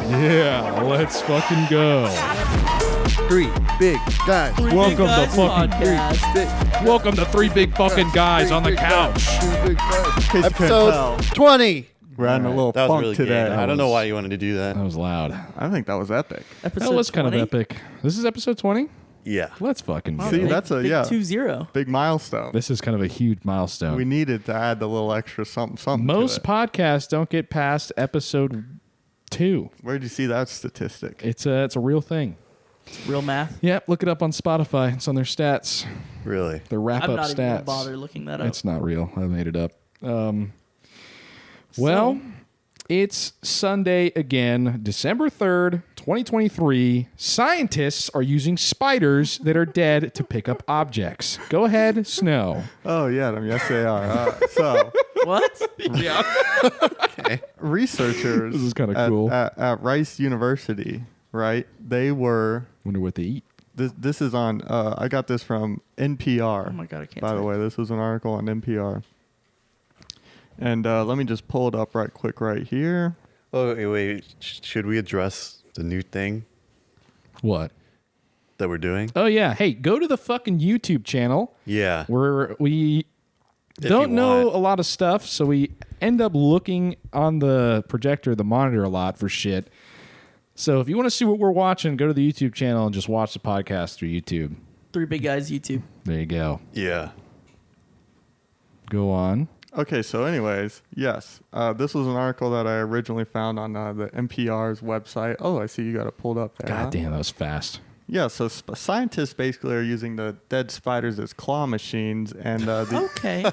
Yeah, let's fucking go. Three big guys. Welcome to fucking podcast. Welcome to three big fucking guys on the couch. Episode 20. We're having a little That was funk really today. gay. I don't know why you wanted to do that. That was loud. I think that was epic. Episode That was kind 20? of epic. This is episode 20? Yeah. Let's fucking go. See, Big- that's a big yeah 2-0. big milestone. This is kind of a huge milestone. We needed to add the little extra something. Most to it. podcasts don't get past episode 2. Where'd you see that statistic? It's a real thing. Real math. Yep, look it up on Spotify. It's on their stats. Really? Their wrap-up I'm not even gonna stats. bother looking that up. It's not real. I made it up. Well, it's Sunday again, December 3rd, 2023. Scientists are using spiders that are dead to pick up objects. Go ahead, Snow. Oh yeah, yes they are. So What? researchers This is kinda at- cool. at Rice University, right? They were. Wonder what they eat. This is on. I got this from NPR. Oh my God, I can't By the type. way, this was an article on NPR. And let me just pull it up right quick right here. Oh, wait. Should we address the new thing What? that we're doing? Oh, yeah. Hey, go to the fucking YouTube channel Yeah. where we If don't you know want. a lot of stuff, so we end up looking on the projector, the monitor a lot for shit. So if you want to see what we're watching, go to the YouTube channel and just watch the podcast through YouTube. Three Big Guys YouTube. There you go. Yeah. Go on. Okay, so anyways, yes, this was an article that I originally found on the NPR's website. Oh, I see you got it pulled up there. huh? God damn, that was fast. Yeah, so scientists basically are using the dead spiders as claw machines, and Okay.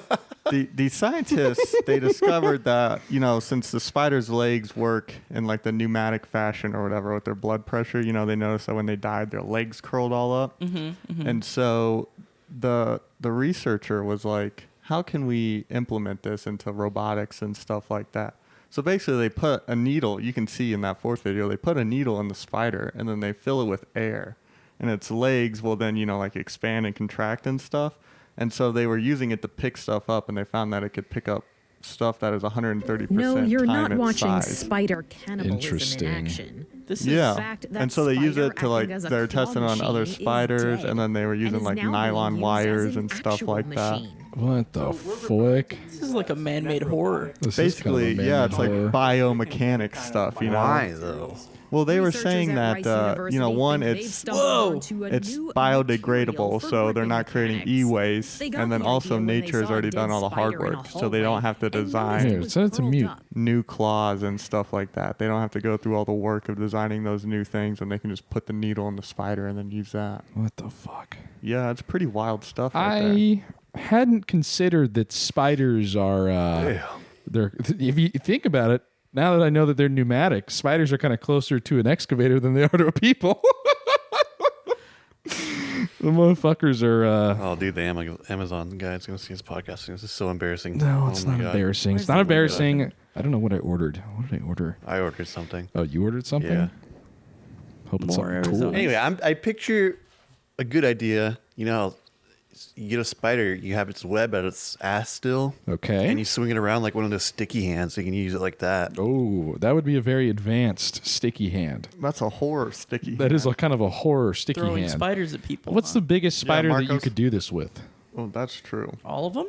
the scientists they discovered that since the spider's legs work in like the pneumatic fashion or whatever with their blood pressure, they noticed that when they died, their legs curled all up, and so the researcher was like, how can we implement this into robotics and stuff like that? So basically, they put a needle. You can see in that fourth video, they put a needle in the spider, and then they fill it with air, and its legs will then like expand and contract and stuff. And so they were using it to pick stuff up, and they found that it could pick up stuff that is 130% No, you're time not its watching size. spider cannibalism Interesting. in action. This is Yeah, fact, that and so they use spider it to like acting as a they're claw testing on other machine is spiders, dead and then they were and using is like now being nylon used wires as an and stuff actual like that. machine. What the fuck? This is like a man-made horror. This is Basically, kind of a yeah, it's like man-made horror. biomechanics stuff, Why, though? Well, they were Researchers saying at that Rice one, University think they've it's stumbled onto a it's new biodegradable, material for so they're gripping not creating mechanics. e-waste, They got and then the also idea when they nature has saw a already done dead all the hard spider in a work, so they don't hallway have to and noticed design Here, it was send it to curled mute. up. new claws and stuff like that. They don't have to go through all the work of designing those new things, and they can just put the needle in the spider and then use that. What the fuck? Yeah, it's pretty wild stuff right there. I hadn't considered that spiders are. They're. If you think about it, now that I know that they're pneumatic, spiders are kind of closer to an excavator than they are to a people. The motherfuckers are. Oh, dude, the Amazon guy's going to see his podcast soon. This is so embarrassing. No, it's Oh my not God. embarrassing. It's Where's not the embarrassing. I don't know what I ordered. What did I order? I ordered something. Oh, you ordered something? Yeah. Hope it's More something cool. Arizona. Anyway, I picture a good idea. You know, how you get a spider, you have its web at its ass still, Okay. and you swing it around like one of those sticky hands, so you can use it like that. Oh, that would be a very advanced sticky hand. That's a horror sticky. That is hand. a kind of a horror sticky Throwing hand. spiders at people. What's huh? the biggest spider that you Marcos? could do this with? Oh, that's true. All of them?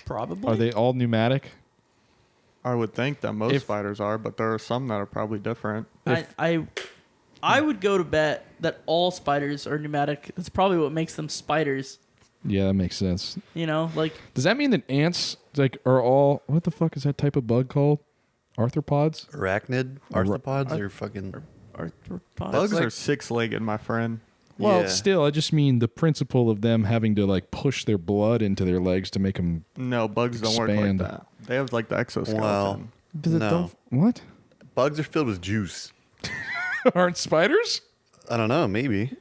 Probably. Are they all pneumatic? I would think that most If- spiders are, but there are some that are probably different. I would go to bet that all spiders are pneumatic. That's probably what makes them spiders. Yeah, that makes sense. You know, like Does that mean that ants are all what the fuck is that type of bug called? Arthropods? Arachnid, arthropods, or fucking. arthropods. Bugs like- are six-legged, my friend. Well, Yeah. still, I just mean the principle of them having to like push their blood into their legs to make them. No, bugs don't work like Expand. that. They have like the exoskeleton. Well, no. What? Bugs are filled with juice. Aren't spiders? I don't know. Maybe.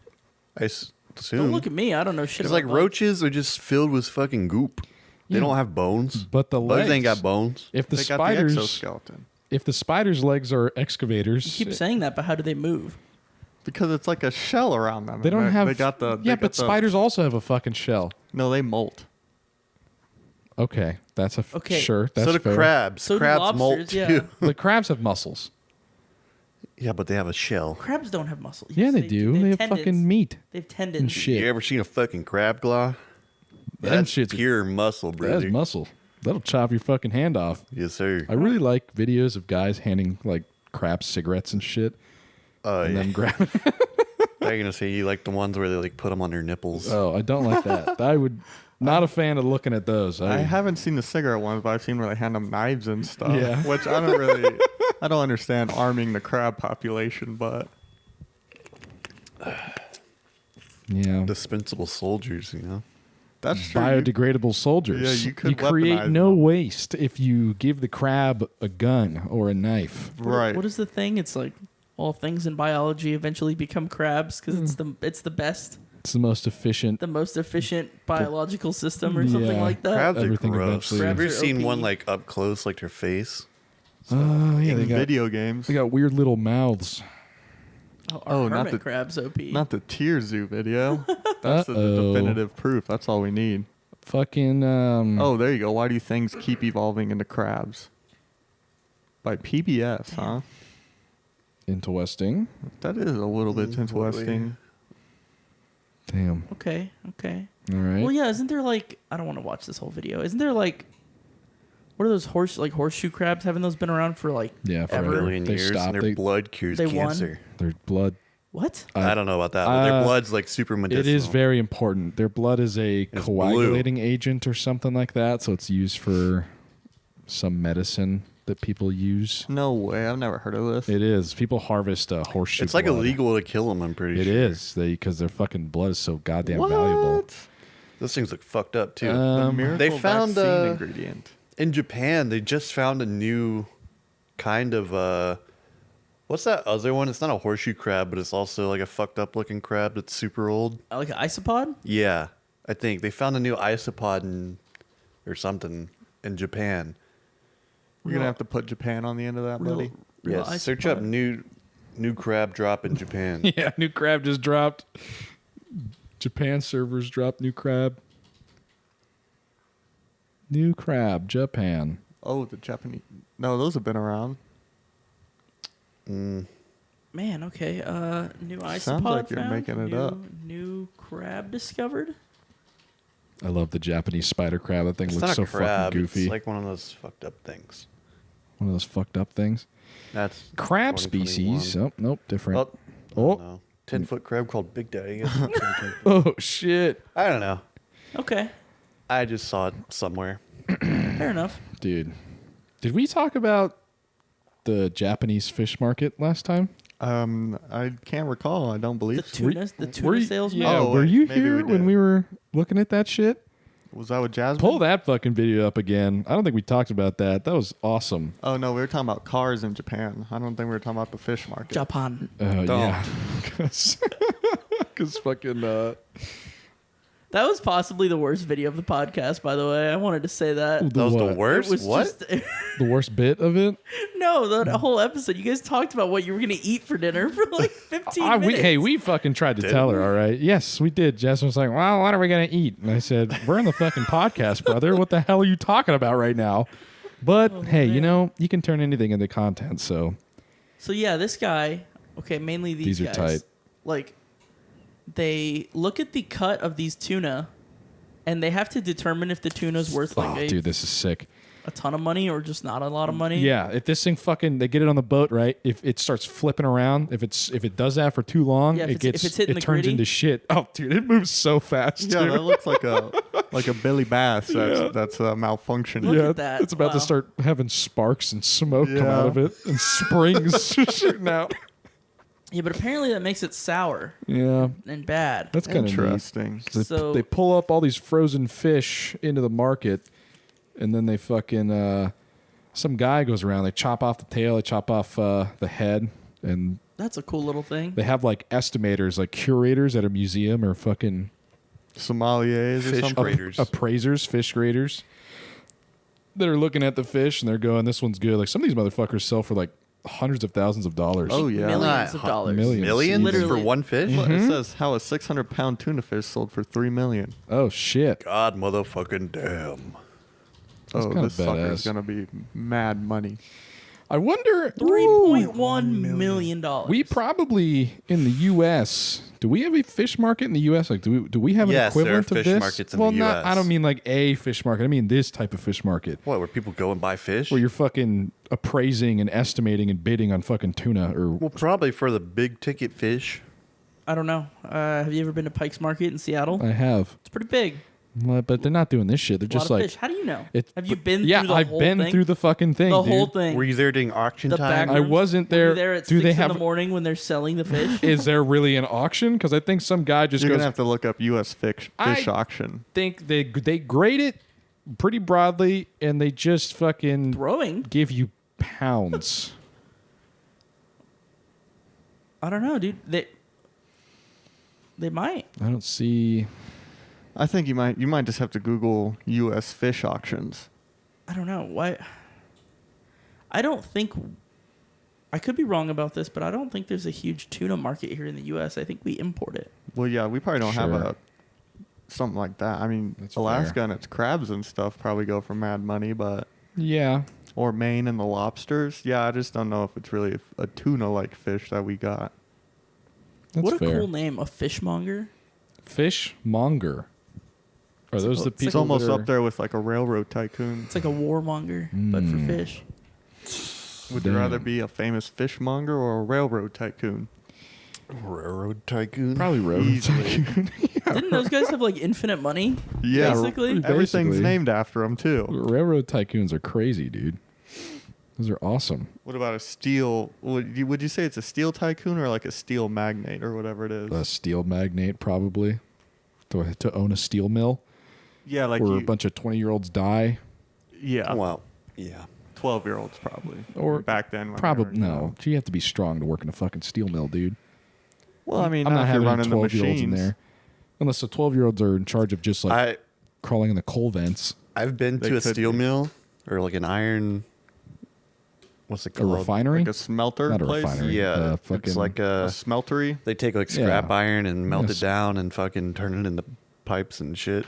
Assume. Don't look at me. I don't know shit It's about like bugs. roaches are just filled with fucking goop. They Yeah. don't have bones. But the Bugs legs ain't got bones. If the They got the spiders, exoskeleton. if the spider's legs are excavators, You keep saying that, but how do they move? Because it's like a shell around them. they don't have. They got the. yeah, they but got the- spiders also have a fucking shell. No, they molt. Okay, that's a Okay. sure. That's so do fair. crabs. So do crabs lobsters, molt yeah. too. But crabs have muscles. Yeah, but they have a shell. Crabs don't have muscle. Yeah, Yes, they do. They have tendons. fucking meat They have and tendons. shit. You ever seen a fucking crab claw? Them That's shit's- pure muscle, brother. That's muscle. That'll chop your fucking hand off. Yes, sir. I really like videos of guys handing like crabs cigarettes and shit, Oh, and yeah. then grabbing. I'm gonna say you like the ones where they like put them on their nipples. Oh, I don't like that. I would not a fan of looking at those. I haven't seen the cigarette ones, but I've seen where they hand them knives and stuff. Yeah. Which I don't understand arming the crab population, but Yeah. Dispensable soldiers, that's true. Biodegradable soldiers. Yeah, you could create weaponize no them. waste if you give the crab a gun or a knife. Right. What is the thing? It's like all things in biology eventually become crabs because it's the best, It's the most efficient. the most efficient biological system or something Yeah. like that. Crabs are Everything gross. eventually- Have you ever Crabs are seen OP. one like up close, like their face? Oh yeah, they In got video games. they got weird little mouths. Our not hermit the- crabs OP. Not the Tier Zoo video. That's the Uh-oh. definitive proof. That's all we need. Fucking Oh, there you go. Why do things keep evolving into crabs? By PBS, huh? interesting. That is a little bit boy. interesting. Damn. Okay. All right. Well, yeah. Isn't there like I don't want to watch this whole video. Isn't there like what are those horseshoe crabs? Haven't those been around for like Yeah, A forever. million They years, stopped. and their They, blood cures they won? cancer. their blood. what? I don't know about that, but their blood's like super medicinal. It is very important. Their blood is a It's coagulating agent or something like that, so it's used for some medicine that people use. No way. I've never heard of this. It is. People harvest horseshoe. It's like blood. illegal to kill them. I'm pretty It sure. is. Because their fucking blood is so goddamn valuable. What? Those things look fucked up too. The miracle they found vaccine ingredient. in Japan. They just found a new kind of what's that other one? It's not a horseshoe crab, but it's also like a fucked up looking crab that's super old. Like an isopod? Yeah, I think they found a new isopod or something in Japan. We're gonna have to put Japan on the end of that, buddy. Real Yes, search up isopod? new crab drop in Japan. Yeah, new crab just dropped. Japan servers dropped new crab. New crab, Japan. Oh, the Japanese. No, those have been around. Man, okay. New isopod Sounds like you're found. making it new, up. New crab discovered. I love the Japanese spider crab. That thing It's looks not so a crab. fucking goofy. It's like one of those fucked up things. One of those fucked up things. That's Crab 2021. species. Oh, nope, different. Oh, Oh. no. 10-foot crab called Big Daddy. Oh, shit. I don't know. Okay, I just saw it somewhere. fair enough. Dude, did we talk about the Japanese fish market last time? I can't recall. I don't The believe. so. tuna, Were tuna you- salesman. Yeah, Oh, were wait, you maybe here we when did. we were looking at that shit? Was that with Jasmine? Pull that fucking video up again. I don't think we talked about that. That was awesome. Oh no, we were talking about cars in Japan. I don't think we were talking about the fish market. Japan. Yeah. Because fucking... That was possibly the worst video of the podcast, by the way. I wanted to say that. That was the what? worst? It was What? just The worst bit of it? no, the whole episode. You guys talked about what you were gonna eat for dinner for like 15 minutes. We fucking tried to Did tell her, we? all right? Yes, we did. Jasmine was like, well, what are we going to eat? And I said, we're in the fucking podcast, brother. What the hell are you talking about right now? But, hey, you man. know, you can turn anything into content, so... So yeah, this guy. Okay, mainly these These are guys. tight. Like, they look at the cut of these tuna, and they have to determine if the tuna's worth like Oh, dude, this is sick. a ton of money or just not a lot of money. Yeah, if this thing fucking... They get it on the boat, right? If it starts flipping around, if it does that for too long, Yeah, if it it's- gets... if it's hitting it the turns gritty. into shit. Oh, dude, it moves so fast, Yeah, dude. that looks like a Billy Bass that's malfunctioning. Look Yeah, at that. it's about Wow. to start having sparks and smoke come Yeah. out of it and springs shooting out. Yeah, but apparently that makes it sour Yeah, and bad. that's kind of Interesting. So- they pull up all these frozen fish into the market, and then they fucking some guy goes around. They chop off the tail, they chop off the head, and That's a cool little thing. they have like estimators, like curators at a museum or fucking Sommeliers or Fish something. graders. appraisers, fish graders that are looking at the fish and they're going, "This one's good." Like some of these motherfuckers sell for like hundreds of thousands of dollars. Oh yeah. Millions of Not dollars. Millions. Millions Literally. for one fish? Look, It says how a 600-pound tuna fish sold for $3 million. Oh shit! God motherfucking damn. That's Oh, kinda this sucker's badass. gonna be mad money. I wonder. $3.1 million. We probably in the U.S. Do we have a fish market in the U.S.? Like, do we have an Yes, there are equivalent of fish this? markets in well, the not. I US. don't mean like a fish market. I mean this type of fish market What, where people go and buy fish? where you're fucking appraising and estimating and bidding on fucking tuna or. Well, probably for the big ticket fish. I don't know. Have you ever been to Pike's Market in Seattle? I have, It's pretty big. but they're not doing this shit. They're A lot just of like. fish. How do you know? It's- Have you but- been Yeah, through the I've whole been thing? through the fucking thing. The dude. whole thing. Were you there during auction The time? back I rooms? wasn't Were you there. there at Do 6 they in have? the morning when they're selling the fish? Is there really an auction? Because I think some guy just You're goes. gonna have to look up U.S. fish I- auction. Think they grade it pretty broadly, and they just fucking Throwing? give you pounds. I don't know, dude. They might. I don't see. I think you might just have to Google U.S. fish auctions. I don't know. Why? I don't think. I could be wrong about this, but I don't think there's a huge tuna market here in the U.S. I think we import it. Well, yeah, we probably don't have Sure. something like that. I mean, That's Alaska fair. and its crabs and stuff probably go for mad money, but Yeah, or Maine and the lobsters. Yeah, I just don't know if it's really a tuna-like fish that we got. that's what a fair. cool name, a fishmonger. Fishmonger. Are It's those like- the it's people? It's almost that up there with like a railroad tycoon. It's like a warmonger, but for Mm. fish. Would you Damn. rather be a famous fishmonger or a railroad tycoon? Railroad tycoon. Probably road. Easily. Didn't those guys have like infinite money? Yeah, Basically? everything's Basically. named after them too. Railroad tycoons are crazy, dude. Those are awesome. What about a steel? Would you say it's a steel tycoon or like a steel magnate or whatever it is? A steel magnate, probably. To own a steel mill Yeah, like where a bunch of 20-year-olds die. yeah, Well, yeah. 12-year-olds probably. Or back then, when they Probably were, you know. no. You have to be strong to work in a fucking steel mill, dude. Well, I mean, I'm not if you're having running the 12-year-olds in machines. there. Unless the 12-year-olds are in charge of just like crawling in the coal vents. I've been They to a could steel be. mill or like an iron. What's it A called? refinery? Like a smelter Not a place? refinery. Yeah, fucking, it's like A a. smeltery? They take like scrap Yeah. iron and melt Yes. it down and fucking turn it into pipes and shit.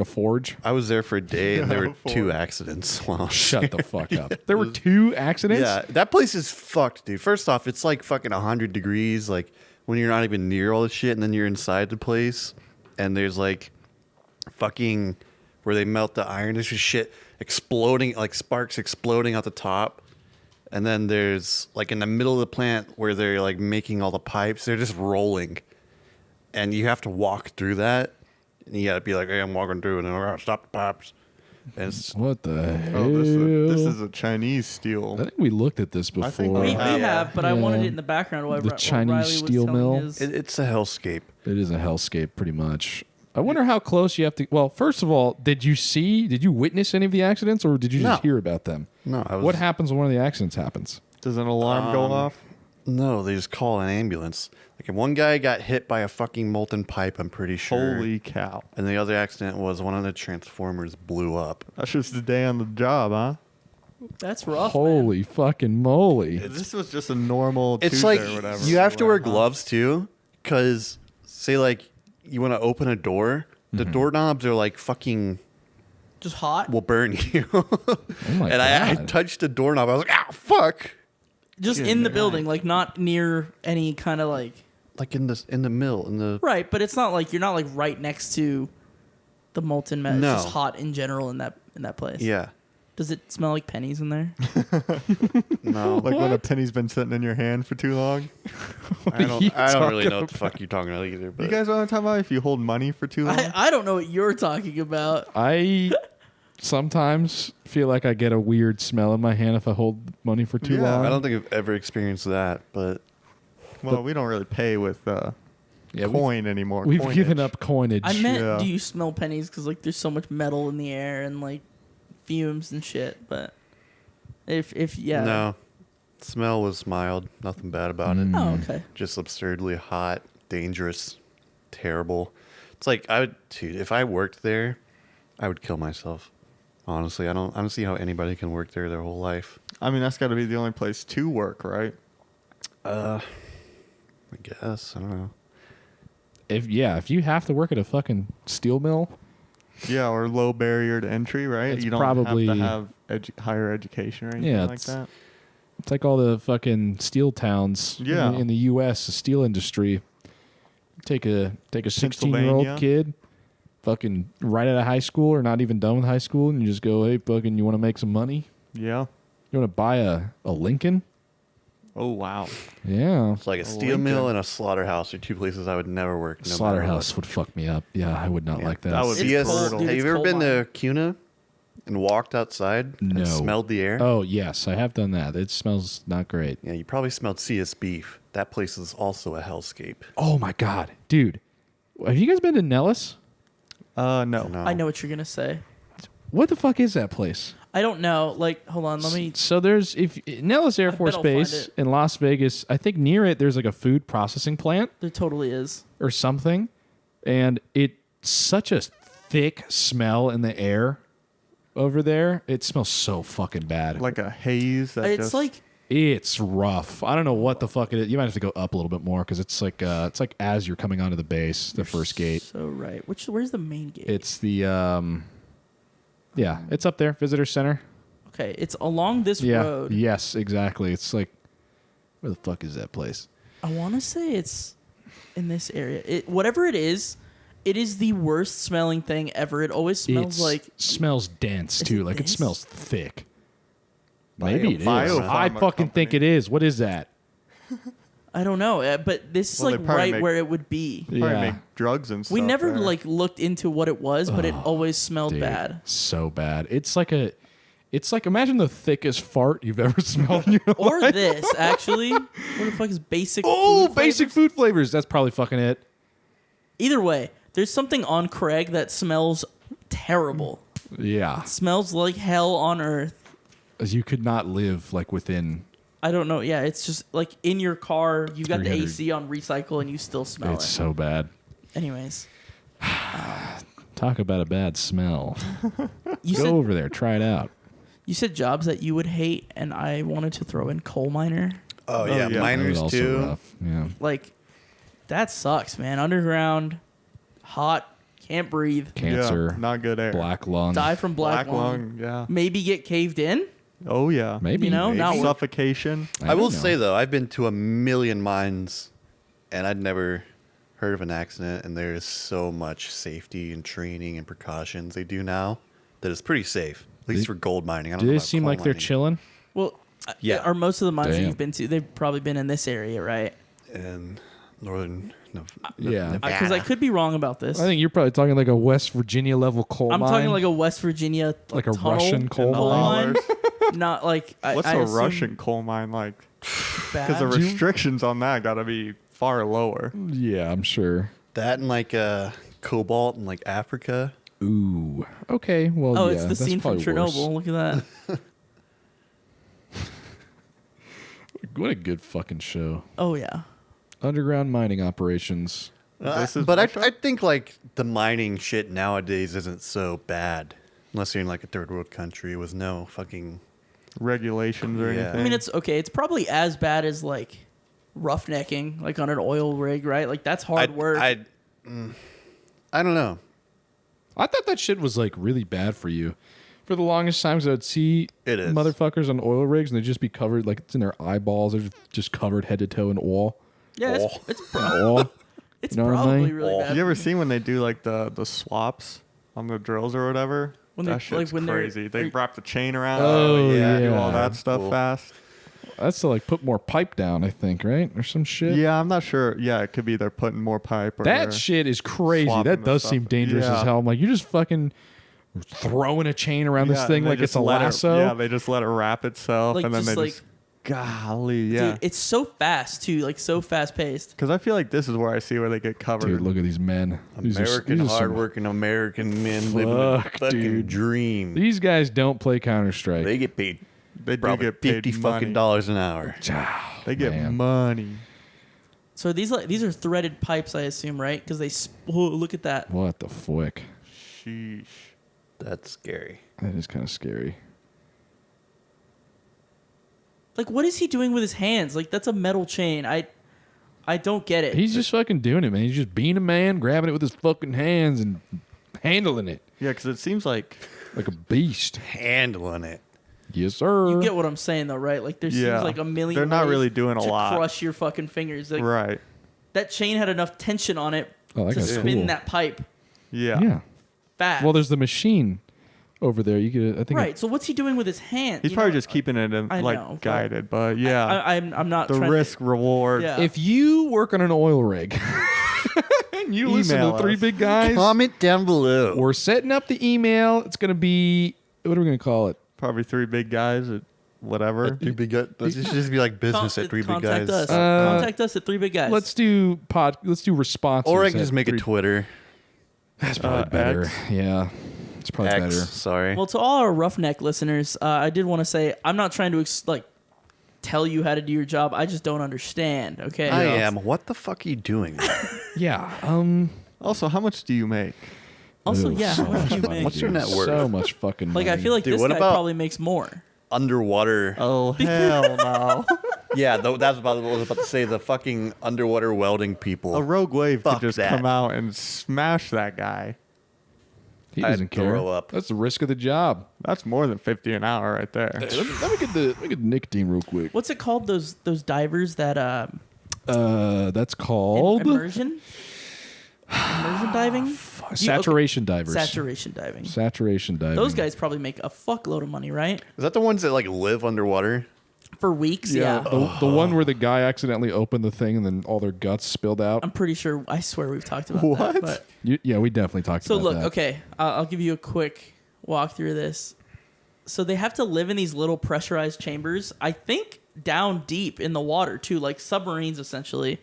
a forge. I was there for a day and there were Before. 2 accidents. While I was Shut there. the fuck up. There were 2 accidents? Yeah, that place is fucked, dude. First off, it's like fucking 100 degrees, like when you're not even near all the shit, and then you're inside the place, and there's like fucking where they melt the iron. There's just shit exploding, like sparks exploding out the top. And then there's like in the middle of the plant where they're like making all the pipes, they're just rolling. And you have to walk through that. And you gotta be like, hey, I'm walking through, and then we're gonna stop the pipes. And it's, What the hell? Oh, this is a Chinese steel. I think we looked at this I think before. We Yeah. have, but I wanted Yeah. it in the background while, The while Chinese Riley was steel telling mill? his- it's a hellscape. It is a hellscape, pretty much. I wonder how close you have to. Well, first of all, did you witness any of the accidents, or did you just No. hear about them? No, I was. What happens when one of the accidents happens? Does an alarm go off? No, they just call an ambulance. Like, if one guy got hit by a fucking molten pipe, I'm pretty sure. Holy cow. And the other accident was one of the transformers blew up. That's just a day on the job, huh? That's rough. Holy fucking moly! This was just a normal It's Tuesday like or whatever. you have to wear Huh? gloves too, because say like you want to open a door, the doorknobs are like fucking Just hot. will burn you. Oh my and I god! touched the doorknob. I was like, ah, fuck. Just in the building, like not near any kind of like. Like in the mill in the. Right, but it's not like you're not like right next to the molten metal. No. It's just hot in general in that place. Yeah. Does it smell like pennies in there? No. Like when a penny's been sitting in your hand for too long. I don't really talking know what the fuck you're talking about either. But You guys want to talk about if you hold money for too long? I don't know what you're talking about. I sometimes feel like I get a weird smell in my hand if I hold money for too Yeah, long. I don't think I've ever experienced that, but Well, we don't really pay with coin anymore. We've coinage. given up coinage. I meant, Yeah. do you smell pennies? Because like there's so much metal in the air and like fumes and shit. But if yeah. no. Smell was mild. Nothing bad about it. Oh, okay. Just absurdly hot, dangerous, terrible. It's like dude, if I worked there, I would kill myself. Honestly, I don't see how anybody can work there their whole life. I mean, that's got to be the only place to work, right? I guess I don't know. If you have to work at a fucking steel mill, Yeah, or low barrier to entry, right? It's You don't probably- have to have higher education or anything Yeah, like it's- that. It's like all the fucking steel towns Yeah. in the U.S., the steel industry. Take a 16-year-old Pennsylvania. kid, fucking right out of high school or not even done with high school, and you just go, hey, fucking, you want to make some money? Yeah. You want to buy a Lincoln? Oh wow. Yeah. It's like a steel Lincoln. mill and a slaughterhouse are two places I would never work. No matter Slaughterhouse what. would fuck me up. Yeah, I would not Yeah, like that. that would be CS, brutal. Dude, have it's you ever coal been mine. to CUNA and walked outside No. and smelled the air? Oh, yes, I have done that. It smells not great. Yeah, you probably smelled CS beef. That place is also a hellscape. Oh, my God. Dude, have you guys been to Nellis? No. No. I know what you're gonna say. What the fuck is that place? I don't know. Like, hold on. Let me. So there's Nellis Air I Force bet I'll find Base it. in Las Vegas. I think near it there's like a food processing plant There totally is. or something, and it's such a thick smell in the air over there. It smells so fucking bad. Like a haze. That It's just, like It's rough. I don't know what the fuck it is. You might have to go up a little bit more because it's like as you're coming onto the base, the first gate. So right. Where's the main gate? It's the yeah, it's up there, visitor center. Okay, it's along this Yeah. road. Yes, exactly. It's like, where the fuck is that place? I want to say it's in this area. Whatever it is the worst smelling thing ever. It always smells like smells dense Is too. it Like it this? smells thick. Maybe it is. Biopharma I fucking think company. it is. What is that? I don't know, but this is Well, they like probably right make- where it would be. probably Yeah. make drugs and stuff. We never there. like looked into what it was, but it always smelled Dude, bad. so bad. It's like imagine the thickest fart you've ever smelled in your Or life. this actually. What the fuck is basic? Oh, food basic flavors? food flavors. That's probably fucking it. Either way, there's something on Craig that smells terrible. Yeah. Smells like hell on earth. As you could not live like within. I don't know. Yeah, it's just like in your car, you got the 300. AC on recycle and you still smell It's it. so bad. Anyways, Talk about a bad smell. you Go said over there. Try it out. you said jobs that you would hate, and I wanted to throw in coal miner. Oh, yeah. yeah, That was miners also too. rough. Yeah. Like, that sucks, man. Underground, hot, can't breathe, Cancer, Yeah, not good air. black lung. die from black, lung. Yeah. Maybe get caved in. Oh yeah. Maybe. You know, not Maybe. worth- Suffocation. I will don't know. say though, I've been to a million mines, and I'd never heard of an accident. And there is so much safety and training and precautions they do now that it's pretty safe. At least Do- for gold mining. I don't Do know they about seem coal like they're mining. chilling? Well, Yeah. Are most of the mines that Damn. you've been to? They've probably been in this area, right? in northern. Yeah. Because I could be wrong about this. I think you're probably talking like a West Virginia level coal I'm mine. talking like a West Virginia, Like a tunnel Russian coal mine. mine? Not like What's I a assume Russian coal mine like? bad. Because the restrictions on that got to be far lower. Yeah, I'm sure. That and like cobalt in like Africa. Ooh. Okay. Well, Oh, yeah, it's the that's scene from probably worse. Chernobyl. Look at that. What a good fucking show. Oh yeah. Underground mining operations. This is But Russia? I think like the mining shit nowadays isn't so bad, unless you're in like a third world country with no fucking. Regulations or Yeah. anything. I mean, it's okay. It's probably as bad as like roughnecking, like on an oil rig, right? Like that's hard work. I don't know. I thought that shit was like really bad for you. For the longest times, I would see It is. motherfuckers on oil rigs and they'd just be covered, like it's in their eyeballs. They're just covered head to toe in oil. yeah, Oh. Oil. it's You know what I probably mean? really Oh. bad. you ever seen when they do like the swaps on the drills or whatever? When that they- shit's like, when they're- crazy. They are- wrap the chain around. Oh, it, do yeah. all that stuff Cool. fast. That's to like put more pipe down, I think, right? Or some shit. Yeah, I'm not sure. Yeah, it could be they're putting more pipe. Or That they're- shit is crazy. swapping That the does stuff. seem dangerous Yeah. as hell. I'm like, you're just fucking throwing a chain around this Yeah, thing and they like it's just a let it- lasso. yeah, they just let it wrap itself, Like, and then just they like- just golly, yeah. Dude, it's so fast too, like so fast paced. Because I feel like this is where I see where they get covered. Dude, look at these men. American these are some- hardworking American men living a Fuck, fucking dude. dream. These guys don't play Counter Strike. They get paid They do probably get paid 50 money. fucking dollars an hour. They get Man. money. So these are threaded pipes, I assume, right? Because oh, look at that. What the fuck? Sheesh. That's scary. That is kind of scary. Like, what is he doing with his hands? Like, that's a metal chain. I don't get it. He's just fucking doing it, man. He's just being a man, grabbing it with his fucking hands and handling it Yeah, because it seems like like a beast. Handling it. Yes, sir. You get what I'm saying, though, right? Like, there seems Yeah. like a million They're not ways really doing a to lot. crush your fucking fingers. Like, Right. that chain had enough tension on it Oh, that to guy's spin cool. that pipe Yeah. Yeah. fast. Well, there's the machine over there. You could, I think. right. So what's he doing with his hand? He's You probably know, just keeping it in, I like know, but guided, but yeah, I'm not the trying risk reward. Yeah. If you work on an oil rig and you listen Email to Three us. Big Guys, Comment down below. we're setting up the email. It's going to be, what are we going to call it? Probably 3 big guys at whatever. Three big guys. Let's just be like business at Three Big contact Guys. us. Contact us at 3 Big Guys. Let's do responses. Or I can at just make a three- Twitter. That's probably better. X. Yeah. It's probably X. better. Sorry. Well, to all our Roughneck listeners, I did want to say I'm not trying to tell you how to do your job. I just don't understand. Okay. I am. What the fuck are you doing? Yeah. Also, how much do you make? Also, Ooh, yeah. so How much much do you money, make? What's your dude. net worth? So much fucking money. Like, I feel like Dude, this what guy about- probably makes more. Underwater. Oh, hell no. Yeah, that's what I was about to say. The fucking underwater welding people. A rogue wave Fuck could just that. come out and smash that guy. he I'd doesn't care. throw up. That's the risk of the job. That's more than 50 an hour right there. Let me get the nicotine real quick. What's it called? Those divers that That's called immersion diving. saturation divers. Saturation diving. Saturation diving. Those guys probably make a fuckload of money, right? Is that the ones that like live underwater? For weeks, yeah. The one where the guy accidentally opened the thing and then all their guts spilled out. I'm pretty sure. I swear we've talked about What? that. But Yeah, we definitely talked so about look, that. okay, I'll give you a quick walk through this. So they have to live in these little pressurized chambers. I think down deep in the water too, like submarines essentially,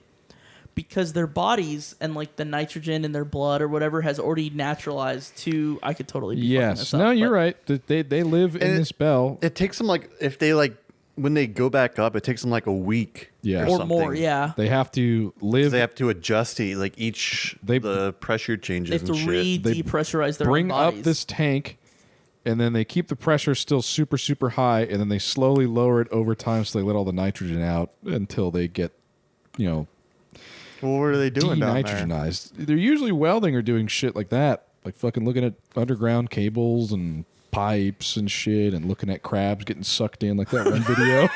because their bodies and like the nitrogen in their blood or whatever has already naturalized to. I could totally be fucking Yes. this up, No, you're but right. They live in And this bell. It takes them like if they like when they go back up, it takes them like a week. Yeah. or Or something. more, yeah. They have to live. They have to adjust to like the pressure They changes have to and shit. re-depressurize their bring own up bodies. this tank, and then they keep the pressure still super, super high, and then they slowly lower it over time so they let all the nitrogen out until they get, Well, what are they doing down there? denitrogenized. They're usually welding or doing shit like that, like fucking looking at underground cables and pipes and shit, and looking at crabs getting sucked in, like that one video.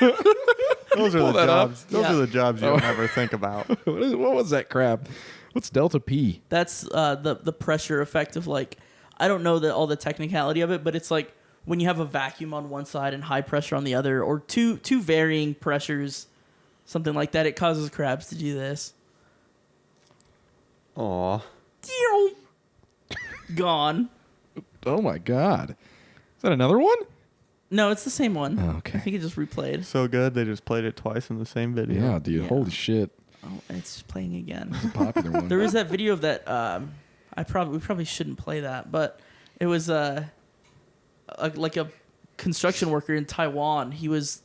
Those are Pull the that up. jobs. Those Yeah. are the jobs you'll never think about. What was that crab? What's delta P? That's the pressure effect of like, I don't know all the technicality of it, but it's like when you have a vacuum on one side and high pressure on the other, or two varying pressures, something like that. It causes crabs to do this. Aw. Gone. Oh my god, is that another one? No, it's the same one. Oh, okay. I think it just replayed. So good, they just played it twice in the same video. Yeah, dude. Yeah. Holy shit, Oh, it's playing again. popular one. There was that video of that. We probably shouldn't play that, but it was like a construction worker in Taiwan. He was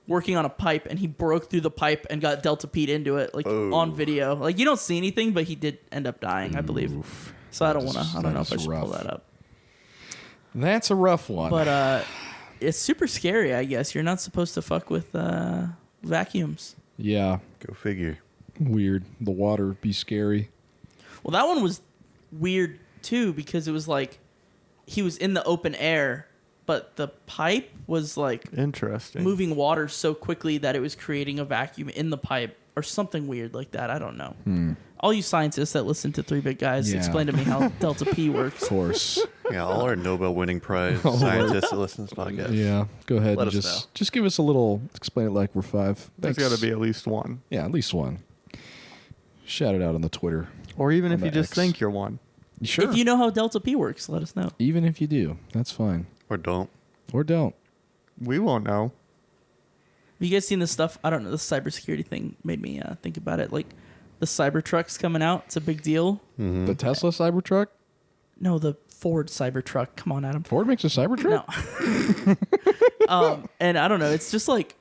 working on a pipe and he broke through the pipe and got delta P'd into it, like Oh. on video. Like you don't see anything, but he did end up dying, I believe. Oof. So I don't That know is if I should pull rough. that up. That's a rough one. But it's super scary. I guess you're not supposed to fuck with vacuums. Yeah, Go figure. weird. The water be scary. Well, that one was weird too because it was like he was in the open air, but the pipe was like Interesting. moving water so quickly that it was creating a vacuum in the pipe or something weird like that. I don't know. All you scientists that listen to Three Big Guys, Yeah. explain to me how delta P Of works. course. Yeah, all our Nobel winning prize All our- scientists that listen to this podcast. Yeah. Go ahead Let and us know. just give us a little. Explain it like we're five. There's Thanks. got to be at least one. Yeah, at least one. Shout it out on the Twitter. Or even On if you the just X. think you're one. Sure. If you know how delta P works, let us know. Even if you do, that's fine. Or don't. Or don't. We won't know. Have you guys seen this stuff? I don't know. The cybersecurity thing made me think about it. Like the Cybertruck's coming out. It's a big deal. Mm-hmm. The Tesla Cybertruck. No, the Ford Cybertruck. Come on, Adam. Ford makes a Cybertruck. No. And I don't know. It's just like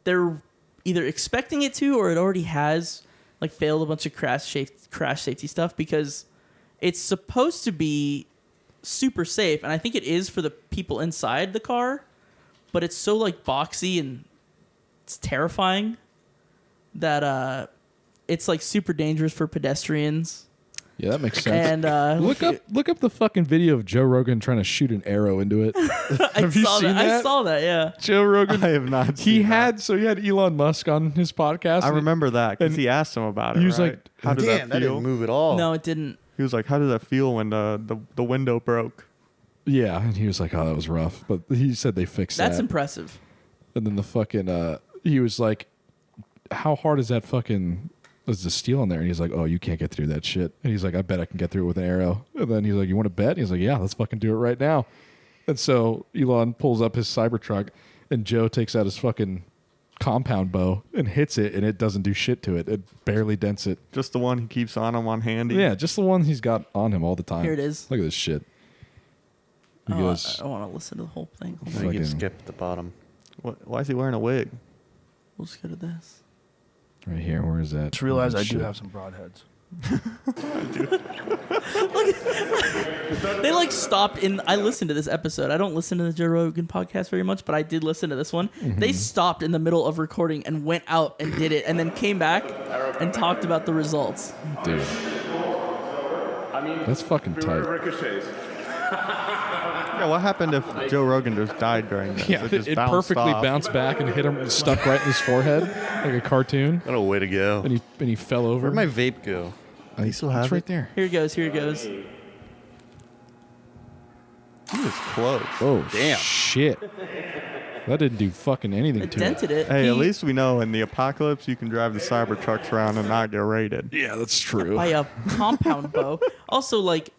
they're either expecting it to, or it already has like failed a bunch of crash safety stuff because it's supposed to be super safe, and I think it is for the people inside the car, but it's so like boxy and it's terrifying that it's like super dangerous for pedestrians. Yeah, that makes sense. And look up the fucking video of Joe Rogan trying to shoot an arrow into it. Have you seen that? I saw that. Yeah. Joe Rogan. I have not. He had Elon Musk on his podcast. I remember that because he asked him about it. He was right? like, "How did Damn, that that feel?" didn't move at all. No, it didn't. He was like, "How did that feel when the window broke?" Yeah, and he was like, "Oh, that was rough," but he said they fixed That's that. impressive. And then the fucking he was like, "How hard is that fucking?" Was the steel on there? And he's like, "Oh, you can't get through that shit." And he's like, "I bet I can get through it with an arrow." And then he's like, "You want to bet?" And he's like, "Yeah, let's fucking do it right now." And so Elon pulls up his Cybertruck, and Joe takes out his fucking compound bow and hits it, and it doesn't do shit to it. It barely dents it. Just the one he keeps on him on handy. Yeah, just the one he's got on him all the time. Here it is. Look at this shit. He goes, I want to listen to the whole thing. Hold on. You can fucking- skip at the bottom. Why is he wearing a wig? We'll just go to this. right here. Where is that? Just realized I do Shit. have some broadheads. They like stopped in. I listened to this episode. I don't listen to the Joe Rogan podcast very much, but I did listen to this one. Mm-hmm. They stopped in the middle of recording and went out and did it, and then came back and talked about the results. Dude. That's fucking tight. Yeah, what happened if Joe Rogan just died during this? Yeah, just it bounced perfectly off? bounced back and hit him, stuck right in his forehead like a cartoon, What a way to go. and he fell over. Where'd my vape go? I still it's have right it? there. Here it goes. Here it goes. He was close. Oh Damn. shit! That didn't do fucking anything It to dented it. Hey, at He- least we know in the apocalypse you can drive the Cybertrucks around and not get raided. Yeah, that's true. by a compound bow. Also, like,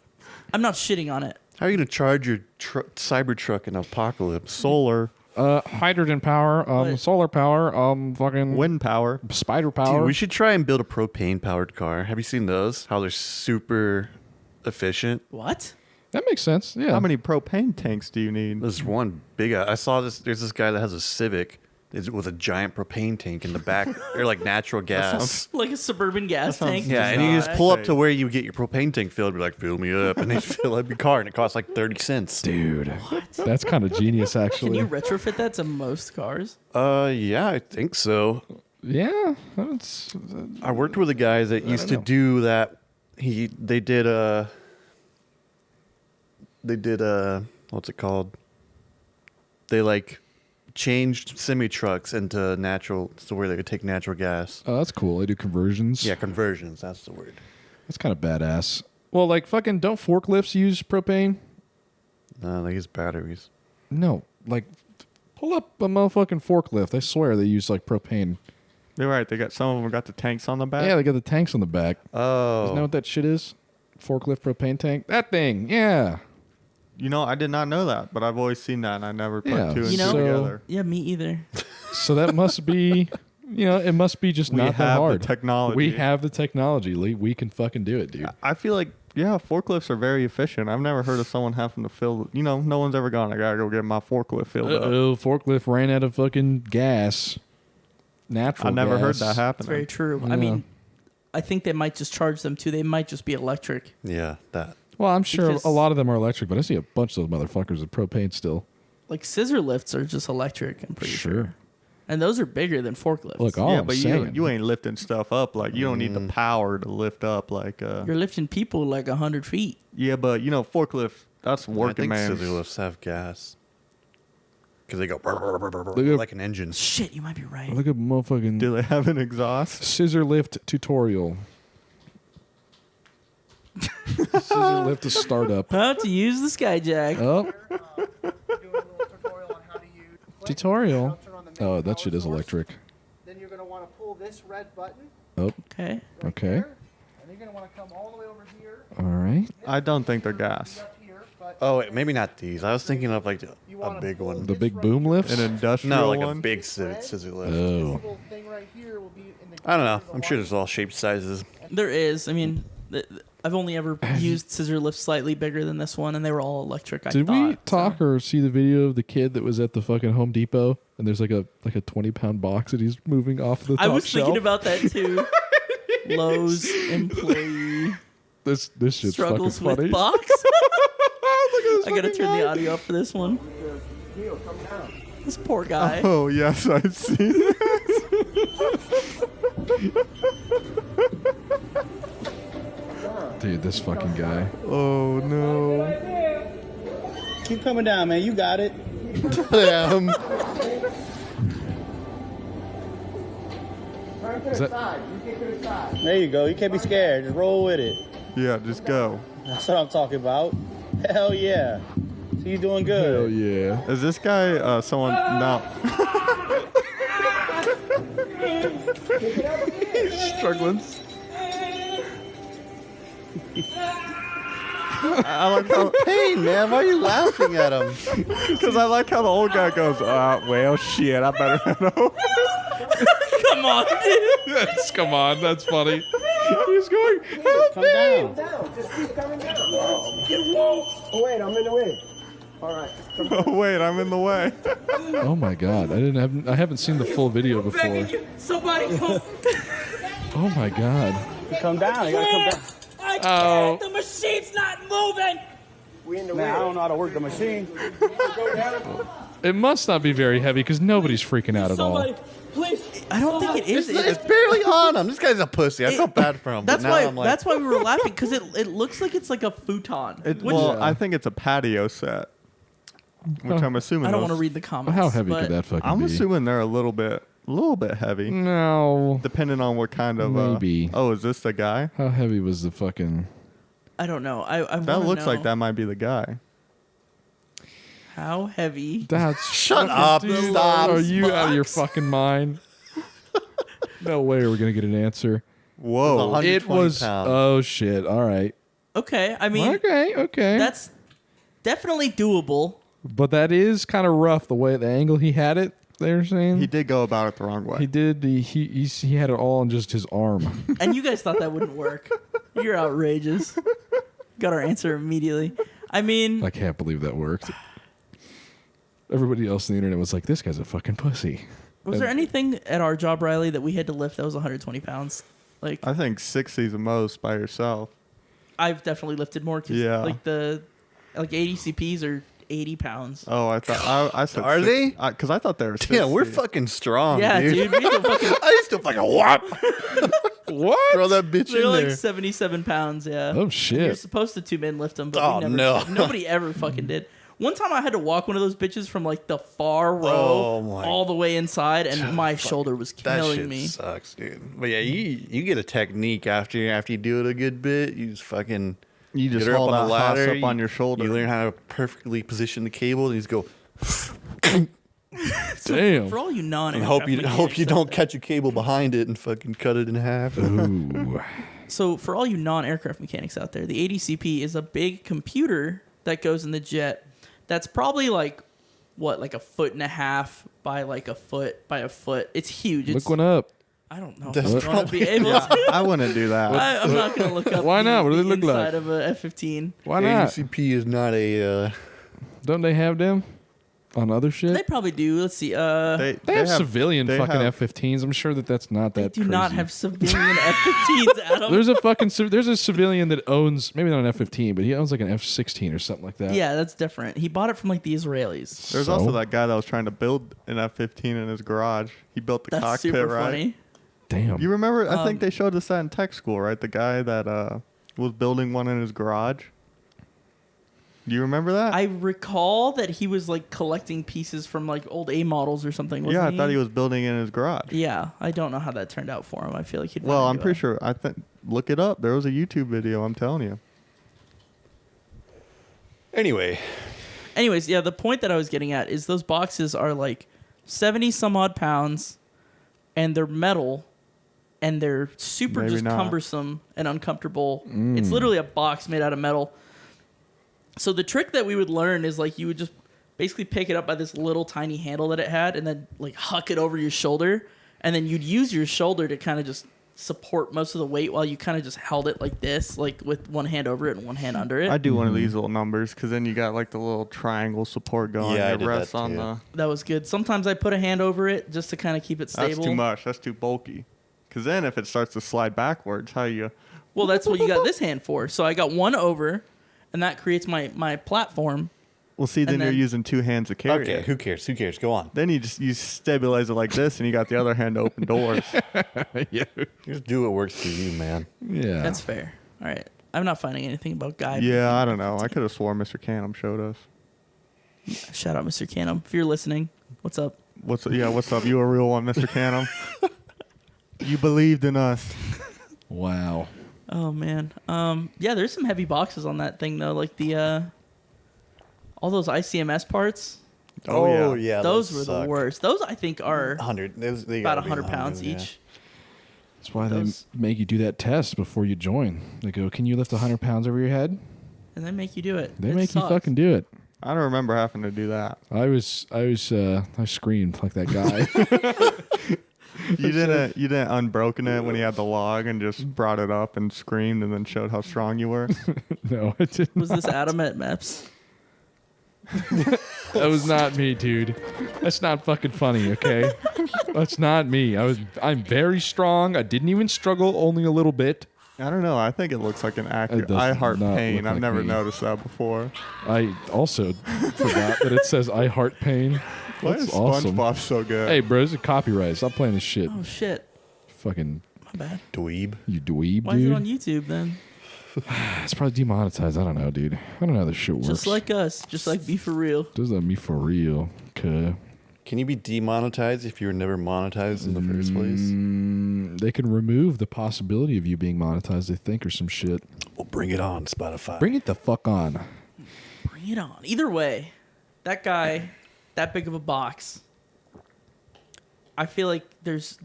I'm not shitting on it. How are you going to charge your Cybertruck in apocalypse? Solar, Hydrogen power, What? solar power, fucking wind power. spider power. Dude, we should try and build a propane-powered car. Have you seen those? How they're super efficient? What? That makes sense. Yeah. How many propane tanks do you need? There's one big. I saw this. There's this guy that has a Civic with a giant propane tank in the back, or like natural gas. Like a suburban gas sounds- tank? Yeah, and you just pull up Say- to where you get your propane tank filled. Be like, fill me up, and they fill up your car, and it costs like 30 cents. Dude, that's kind of genius, Can actually. you retrofit that to most cars? Yeah, I think so. Yeah, that's I worked with a guy that used to do that. They did what's it called? They like changed semi trucks into natural, so where they could take natural gas. oh, that's cool. They do conversions. Yeah, conversions. That's the word. That's kind of badass. Well, like fucking, don't forklifts use propane? No, they use batteries. No, like pull up a motherfucking forklift. I swear they use like propane. You're right. They got some of them got the tanks on the back. Yeah, they got the tanks on the back. Oh, Isn't that what that shit is? Forklift propane tank. That thing. Yeah. You know, I did not know that, but I've always seen that, and I never put Yeah, two and You two know- together. Yeah, me either. So that must be, it must be just We not that have the hard. technology. We have the technology, Lee. We can fucking do it, dude. I feel like, yeah, forklifts are very efficient. I've never heard of someone having to fill. No one's ever gone. I gotta go get my forklift filled up. Uh-oh, forklift ran out of fucking gas. Natural I never heard gas. that happen. It's very true. Yeah. I mean, I think they might just charge them too. They might just be electric. yeah, that. Well, I'm sure Because- a lot of them are electric, but I see a bunch of those motherfuckers with propane still. Like scissor lifts are just electric, I'm pretty sure. And those are bigger than forklifts. Look, all Yeah, I'm but saying, you ain't lifting stuff up like you don't need the power to lift up like. You're lifting people like 100 feet. Yeah, but forklift. That's I working think man. scissor lifts have gas because they go Look at- like an engine. Shit, you might be right. look at motherfucking Do they have an exhaust? scissor lift tutorial. Scissor lift to startup. How to use the Skyjack. Oh, Doing a little tutorial on how to use tutorial. Now turn on the main Oh, that power shit is source. electric. Then you're going to want to pull this red button Oh, Okay. right Okay. there, and you're going to want to come all the way over here. all right. I don't think they're gas. Up here, but Oh, wait, maybe not these. I was thinking of like you a wanna big pull one. The this big right boom here. lifts. An industrial No, like one. a big scissor lift. This Oh, little thing right here will be in the I don't know. center of the I'm sure light. there's all shapes, sizes. There is. I mean, I've only ever used scissor lifts slightly bigger than this one, and they were all electric. did I we thought, talk or see the video of the kid that was at the fucking Home Depot and there's like a 20-pound box that he's moving off the top I was shelf? thinking about that too. Lowe's employee this shit's struggles fucking with funny. box. I gotta turn the audio up for this one. This poor guy. Oh yes, I've seen it. Dude, this fucking guy. Oh no. Keep coming down, man. You got it. Damn. Is that, There you go. You can't be scared. Just roll with it. Yeah, just go. That's what I'm talking about. Hell yeah. So you doing good. hell yeah. Is this guy someone? No. Struggling. I like how Hey, man, why are you laughing at him? because I like how the old guy goes. Well, shit. I better head over. Come on, dude. Yes, come on, that's funny. He's going, help Come me. down. Just keep coming down. Oh, wait, I'm in the way. All right. Oh wait, I'm in the way. Oh my god, I haven't seen the full video before. Somebody come. Oh my god. Come down. You gotta come down. I can't. Oh. The machine's not moving. We in the Man, I way. don't know how to work the machine. Go down. It must not be very heavy because nobody's freaking out at all. Somebody, please. I don't think it is. It's barely on him. This guy's a pussy. I felt bad for him. That's but now why. I'm like, That's why we were laughing because it looks like it's like a futon. Well, I think it's a patio set, which I'm assuming. I don't want to those- read the comments. How heavy but could that fucking I'm be? assuming they're a little bit heavy, No. depending on what kind of. Maybe. Oh, is this the guy? How heavy was the fucking... I don't know. I That wanna looks like know that might be the guy. How heavy? That's Shut up. Dude, Stop. are you out of your bucks. fucking mind? No way we're going to get an answer. Whoa. 120 It was... pounds. Oh, shit. All right. Okay. I mean, Okay. that's definitely doable. But that is kind of rough, the way, the angle he had it, they're saying. He did go about it the wrong way. He did. He had it all on just his arm. And you guys thought that wouldn't work. You're outrageous. Got our answer immediately. I mean, I can't believe that worked. Everybody else on the internet was like, this guy's a fucking pussy. was there anything at our job, Riley, that we had to lift that was 120 pounds? Like, I think 60 is the most by yourself. I've definitely lifted more because Yeah. like the ADCPs are 80 pounds. Oh, I thought I said. Are they? Because I thought they were. 60. Yeah, we're fucking strong, Yeah, dude. dude. We need to fucking, I used to fucking whop. What? Throw that bitch they're in like there. 77 pounds. Yeah. Oh, You're shit. supposed to two men lift them, but Oh, we never, no. nobody ever fucking did. One time I had to walk one of those bitches from like the far row Oh, my- all the way inside, and my shoulder was That killing shit me. sucks, dude. But yeah, you get a technique after you do it a good bit. You just fucking You just get her up hold on that the ladder hoss up on your shoulder. You learn how to perfectly position the cable, and you just go Damn. For all you non and hope you don't catch a cable behind it and fucking cut it in half. Ooh. So for all you non-aircraft mechanics out there, the ADCP is a big computer that goes in the jet. That's probably like a foot and a half by like a foot by a foot. It's huge. It's, Look one up. I don't know. That's If I'm going to be able Yeah, to. I wouldn't do that. I'm not going to look up. Why not? What do the they look like? inside of a F-15. Why not? ACP is not a. Don't they have them on other They shit? probably do. Let's see. They have civilian they fucking have- F-15s. I'm sure that's not They that do not crazy. have civilian F-15s, Adam. There's a civilian that owns, maybe not an F-15, but he owns like an F-16 or something like that. Yeah, that's different. He bought it from like the Israelis. There's So? also that guy that was trying to build an F-15 in his garage. He built the That's cockpit, super right? funny. Damn. You remember? I think they showed us that in tech school, right? The guy that was building one in his garage. Do you remember that? I recall that he was like collecting pieces from like old A models or something. yeah, I Wasn't thought he was building in his garage. Yeah, I don't know how that turned out for him. I feel like he'd. Well, run I'm into pretty a- sure. I think look it up. There was a YouTube video. I'm telling you. Anyway, Anyways, yeah, the point that I was getting at is those boxes are like 70 some odd pounds, and they're metal, and they're super Maybe just not. cumbersome and uncomfortable. It's literally a box made out of metal. So the trick that we would learn is like you would just basically pick it up by this little tiny handle that it had, and then like huck it over your shoulder, and then you'd use your shoulder to kind of just support most of the weight while you kind of just held it like this, like with one hand over it and one hand under it. I do one of these little numbers because then you got like the little triangle support going. Yeah, I It did rests that on too. the. That was good. Sometimes I put a hand over it just to kind of keep it stable. That's too much. That's too bulky. Because then if it starts to slide backwards, how you? Well, that's what you got this hand for. So I got one over, and that creates my platform. Well, see, then, then- you're using two hands to carry okay, it. who cares? Who cares? Go on. Then you stabilize it like this, and you got the other hand to open doors. yeah. Just do what works for you, man. Yeah. That's fair. All right. I'm not finding anything about Guy. Yeah, I don't know. I could have sworn Mr. Canham showed us. Shout out, Mr. Canham. If you're listening, what's up? What's up? You a real one, Mr. Canham? You believed in us. Wow. Oh man. Yeah, there's some heavy boxes on that thing though, like the all those ICMS parts. Oh yeah, Those were the worst. Those I think are 100. They about gotta be 100 pounds 100, yeah. each. That's why Those- they make you do that test before you join. They go, "Can you lift 100 pounds over your head?" And they make you do it. They It make sucks. you fucking do it. I don't remember having to do that. I screamed like that guy. You didn't unbroken it when he had the log and just brought it up and screamed and then showed how strong you were. No, it didn't. Was this Adam at MEPS? That was not me, dude. That's not fucking funny, okay? That's not me. I'm very strong. I didn't even struggle, only a little bit. I don't know. I think it looks like an accurate. does I heart not pain. look I've like never me. noticed that before. I also forgot that it says I heart pain. Why That's is awesome. SpongeBob so good? Hey, bro, it's a copyright. Stop playing this shit. Oh shit. Fucking My bad. Dweeb. you dweeb, Why is it on dude. YouTube then? It's probably demonetized. I don't know, dude. I don't know how this shit works. Just like us. Just like Be For Real. Does that me for real? Okay. Can you be demonetized if you were never monetized in the first place? They can remove the possibility of you being monetized, I think, or some shit. Well, bring it on, Spotify. Bring it the fuck on. Bring it on. Either way, that guy, that big of a box. I feel like there's.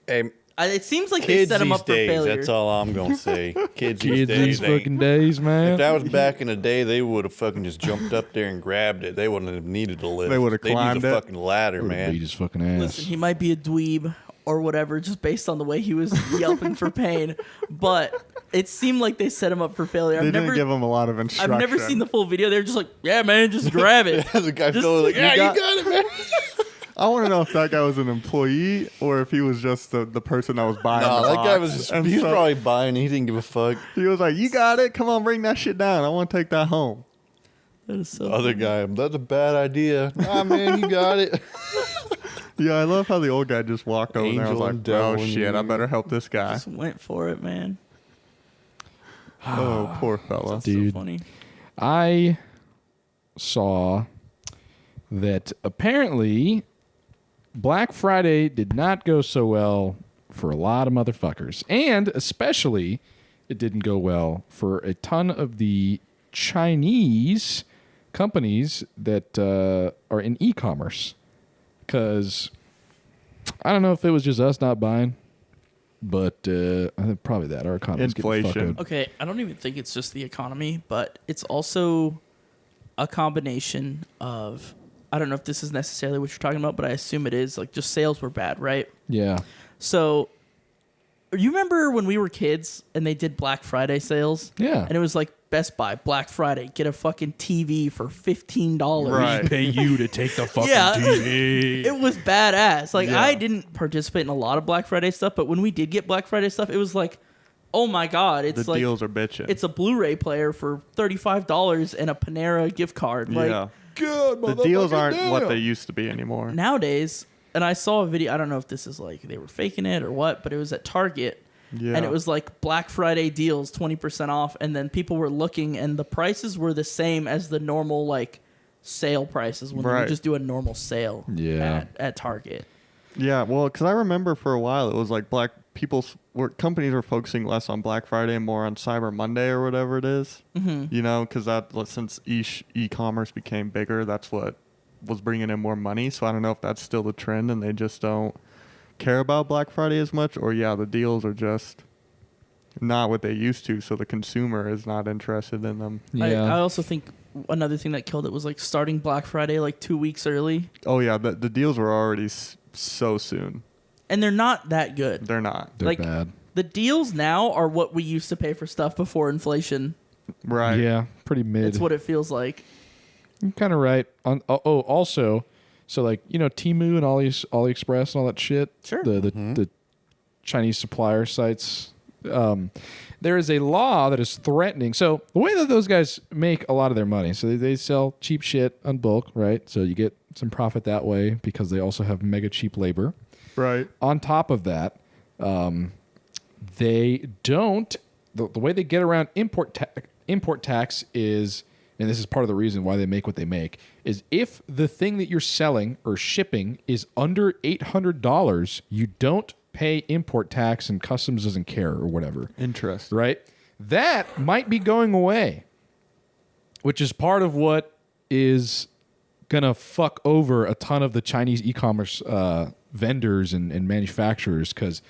Hey, It seems like they kids set him these up for days. failure. That's all I'm gonna say. Kids these Kids days. these they- fucking days, man. If that was back in the day, they would have fucking just jumped up there and grabbed it. They wouldn't have needed to lift. They would have They'd climbed use a it. fucking ladder, Beat man. his fucking ass. Listen, he might be a dweeb or whatever, just based on the way he was yelping for pain. But it seemed like they set him up for failure. They didn't give him a lot of I've instruction. never seen the full video. They're just like, yeah, man, just grab it. The guy Just- feeling like, yeah, got- you got it, man. I want to know if that guy was an employee or if he was just the person that was buying No, the that guy box. was just, And he was so probably buying. He didn't give a fuck. he was like, you got it? Come on, bring that shit down. I want to take that home. That is so Other guy, that's a bad idea. Nah, man, you got it. Yeah, I love how the old guy just walked over there. I was Angel like, and devil oh in shit, I you. better help this guy. just went for it, man. Oh, poor fella. Dude. So funny. I saw that apparently Black Friday did not go so well for a lot of motherfuckers. And especially, it didn't go well for a ton of the Chinese companies that are in e-commerce. Because I don't know if it was just us not buying, but I think probably that. Our economy's getting Inflation. fucked up. Okay, I don't even think it's just the economy, but it's also a combination of, I don't know if this is necessarily what you're talking about, but I assume it is, like just sales were bad, right? Yeah. So you remember when we were kids and they did Black Friday sales? Yeah. And it was like Best Buy, Black Friday, get a fucking TV for $15. Right. Pay you to take the fucking Yeah. TV. It was badass. Like, Yeah. I didn't participate in a lot of Black Friday stuff, but when we did get Black Friday stuff, it was like, oh my God, it's The like deals are bitching. it's a Blu-ray player for $35 and a Panera gift card. Like yeah. Good, The deals motherfucking aren't what damn. they used to be anymore. nowadays, and I saw a video, I don't know if this is like they were faking it or what, but it was at Target. Yeah. And it was like Black Friday deals, 20% off, and then people were looking and the prices were the same as the normal like sale prices when they Right. would just do a normal sale Yeah. at Target. Yeah, well, because I remember for a while it was like companies were focusing less on Black Friday and more on Cyber Monday or whatever it is. Mm-hmm. You know, because since e-commerce became bigger, that's what was bringing in more money. So I don't know if that's still the trend and they just don't care about Black Friday as much, or the deals are just not what they used to. So the consumer is not interested in them. Yeah. I also think another thing that killed it was like starting Black Friday like 2 weeks early, Oh yeah, the deals were already so soon. and they're not that good. They're not. They're like- bad. The deals now are what we used to pay for stuff before inflation. Right. Yeah, pretty mid. It's what it feels like. You're kind of right. Also, so like Temu and AliExpress and all that shit. Sure. The Chinese supplier sites. There is a law that is threatening. So the way that those guys make a lot of their money, so they sell cheap shit on bulk, right? So you get some profit that way because they also have mega cheap labor. Right. On top of that, they don't the way they get around import tax is, and this is part of the reason why they make what they make, is if the thing that you're selling or shipping is under $800, you don't pay import tax and customs doesn't care or whatever. Interesting. Right? That might be going away, which is part of what is going to fuck over a ton of the Chinese e-commerce vendors and manufacturers, because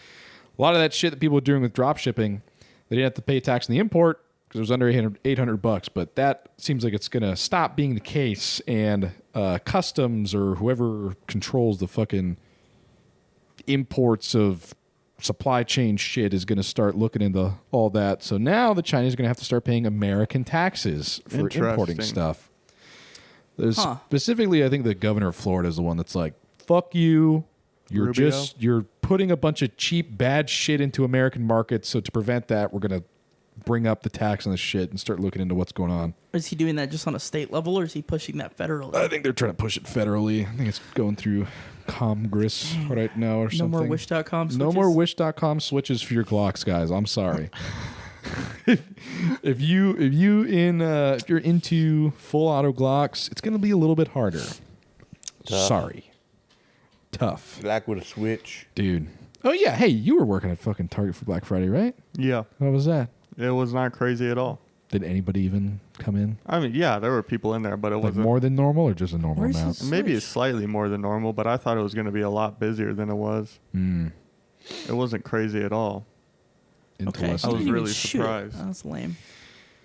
a lot of that shit that people are doing with drop shipping, they didn't have to pay tax on the import because it was under $800, but that seems like it's going to stop being the case, and customs or whoever controls the fucking imports of supply chain shit is going to start looking into all that. So now the Chinese are going to have to start paying American taxes for importing stuff. There's specifically, I think the governor of Florida is the one that's like, fuck you. You're putting a bunch of cheap, bad shit into American markets. So to prevent that, we're going to bring up the tax on the shit and start looking into what's going on. Is he doing that just on a state level, or is he pushing that federally? I think they're trying to push it federally. I think it's going through Congress right now or something. No more Wish.com switches? No more Wish.com switches for your Glocks, guys. I'm sorry. if you're into full auto Glocks, it's going to be a little bit harder. Sorry. Tough. Black with a switch. Dude. Oh, yeah. Hey, you were working at fucking Target for Black Friday, right? Yeah. How was that? It was not crazy at all. Did anybody even come in? I mean, yeah, there were people in there, but it Like wasn't more than normal or just a normal Where's amount? his- maybe Switch. it's slightly more than normal, but I thought it was going to be a lot busier than it was. It wasn't crazy at all. Okay. Interesting. I was Didn't even really shoot it. surprised. That's lame.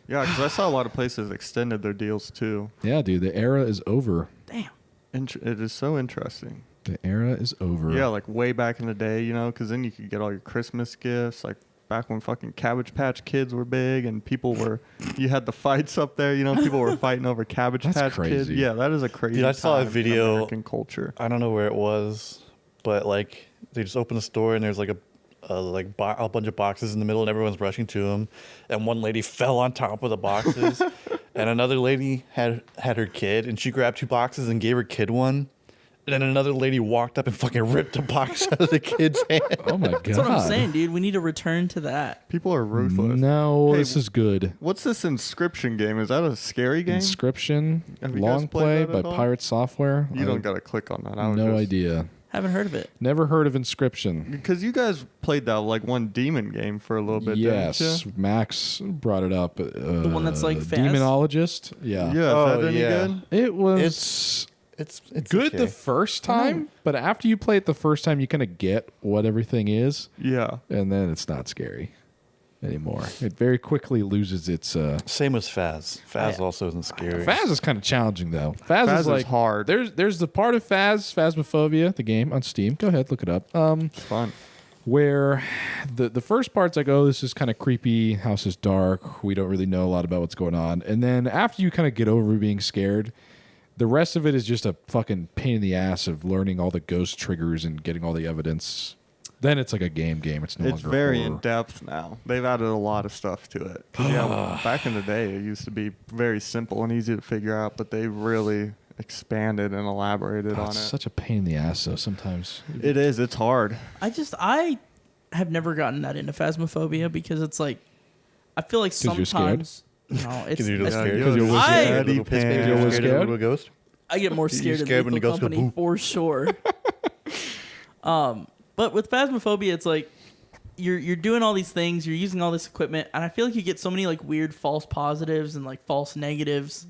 Yeah, because I saw a lot of places extended their deals too. Yeah, dude, the era is over. Damn. It is so interesting. The era is over. Yeah, like way back in the day, you know, because then you could get all your Christmas gifts, like back when fucking Cabbage Patch Kids were big and people were, you had the fights up there, you know, people were fighting over Cabbage That's Patch crazy. Kids. Yeah, that is a crazy Dude, I saw a time in video- American culture. I don't know where it was, but like they just opened the store and there's like a bunch of boxes in the middle and everyone's rushing to them, and one lady fell on top of the boxes, and another lady had her kid and she grabbed 2 boxes and gave her kid one, and then another lady walked up and fucking ripped a box out of the kid's hand. Oh my god. That's what I'm saying, dude. We need to return to that. People are ruthless. No, Hey, this is good. What's this Inscription game? Is that a scary game? Inscription, Have you guys long played play that by at all? Pirate Software. You don't got to click on that. I was No just, idea. Haven't heard of it. Never heard of Inscription. Because you guys played that like one demon game for a little bit, Yes, didn't you? Max brought it up. The one that's like fast? Demonologist. Yeah. Yeah, Oh, is that any yeah. good? It was It's good okay. the first time, but after you play it the first time, you kind of get what everything is, Yeah. and then it's not scary anymore. It very quickly loses its. Same as Faz. Faz also isn't scary. Faz is kind of challenging though. Faz, Faz is is like hard. There's the part of Faz, Phasmophobia, the game on Steam. Go ahead, look it up. It's fun. Where the first part's like, oh, this is kind of creepy. House is dark. We don't really know a lot about what's going on. And then after you kind of get over being scared, the rest of it is just a fucking pain in the ass of learning all the ghost triggers and getting all the evidence. Then it's like a game. It's no It's longer very horror. in depth now. They've added a lot of stuff to it. 'Cause, yeah, back in the day, it used to be very simple and easy to figure out, but they really expanded and elaborated Oh, on it's it. such a pain in the ass though. Sometimes It is. It's hard. I have never gotten that into Phasmophobia because it's like, I feel like 'Cause you're scared? sometimes. No, it's. Because you're a little it's- scared. you're a I- scaredy Little piss baby, pants. you're You're scared of a scared? little ghost. I get more scared of scared when Lethal the ghost go Company boo. for sure. But with Phasmophobia, it's like you're doing all these things, you're using all this equipment, and I feel like you get so many like weird false positives and like false negatives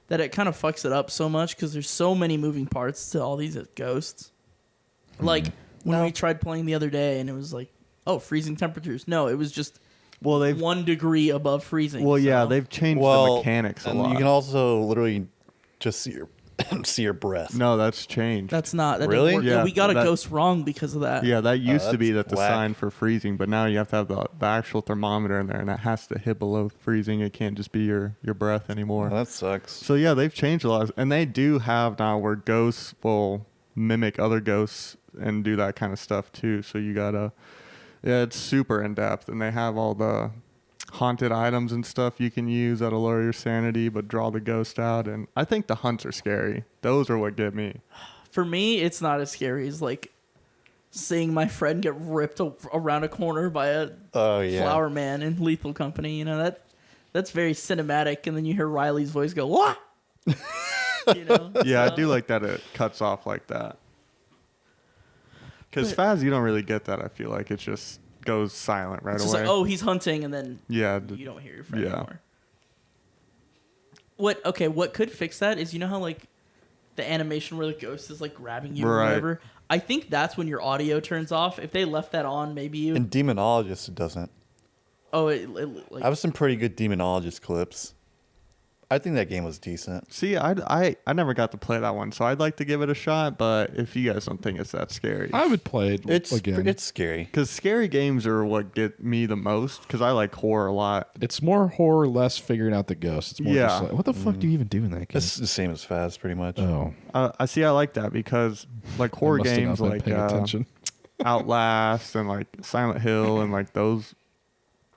that it kind of fucks it up so much because there's so many moving parts to all these ghosts. Like when we tried playing the other day, and it was like, oh, freezing temperatures. No, it was just Well, they've 1 degree above freezing. well, yeah, so- they've changed the mechanics a and lot. you can also literally just see your see your breath. No, that's changed. That's not that Really? didn't work. Yeah, we got a that- ghost wrong because of that. Yeah, that used to be that's that the whack. sign for freezing, but now you have to have the actual thermometer in there, and it has to hit below freezing. It can't just be your breath anymore. Oh, that sucks. So yeah, they've changed a lot, and they do have now where ghosts will mimic other ghosts and do that kind of stuff too. So you gotta, yeah, it's super in depth, and they have all the haunted items and stuff you can use that'll lower your sanity but draw the ghost out. And I think the hunts are scary. Those are what get me. For me, it's not as scary as like seeing my friend get ripped around a corner by a flower man in Lethal Company. You know, that's very cinematic. And then you hear Riley's voice go, "What?" You know? Yeah, So- I do like that it cuts off like that. Because Faz, you don't really get that. I feel like it just goes silent right It's away. just like, oh, he's hunting, and then yeah, you don't hear your friend yeah. anymore. What could fix that is, you know how like the animation where the ghost is like grabbing you or Right. whatever? I think that's when your audio turns off. If they left that on, maybe you. In Demonologist, it doesn't. Oh, I have some pretty good Demonologist clips. I think that game was decent. See, I never got to play that one, so I'd like to give it a shot. But if you guys don't think it's that scary, I would play it It's again. it's scary. because scary games are what get me the most. Because I like horror a lot. It's more horror, less figuring out the ghost. It's more Yeah. just like, what the fuck do you even do in that game? It's the same as Faz, pretty much. Oh, I see. I like that because like horror I must have games not been like paying attention. Outlast and like Silent Hill and like those,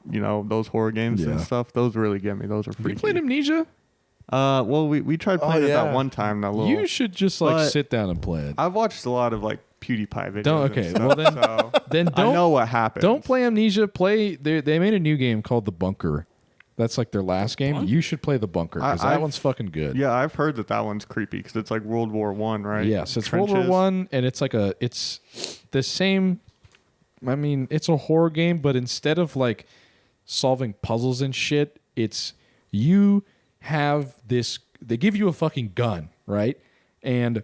those horror games and Yeah. stuff. Those really get me. Those are Have you freaky. played Amnesia? Well, we tried playing it that yeah. one time. That little. You should just like But- sit down and play it. I've watched a lot of like PewDiePie videos. Don't- and okay, stuff, well then- so Then I know don't what happens. don't play Amnesia. They made a new game called The Bunker. That's like their last game. You should play The Bunker because that I've- one's fucking good. Yeah, I've heard that one's creepy because it's like World War One, right? Yes, it's World War Trenches. One, and it's like it's the same. I mean, it's a horror game, but instead of like solving puzzles and shit, it's you have this. They give you a fucking gun, right? And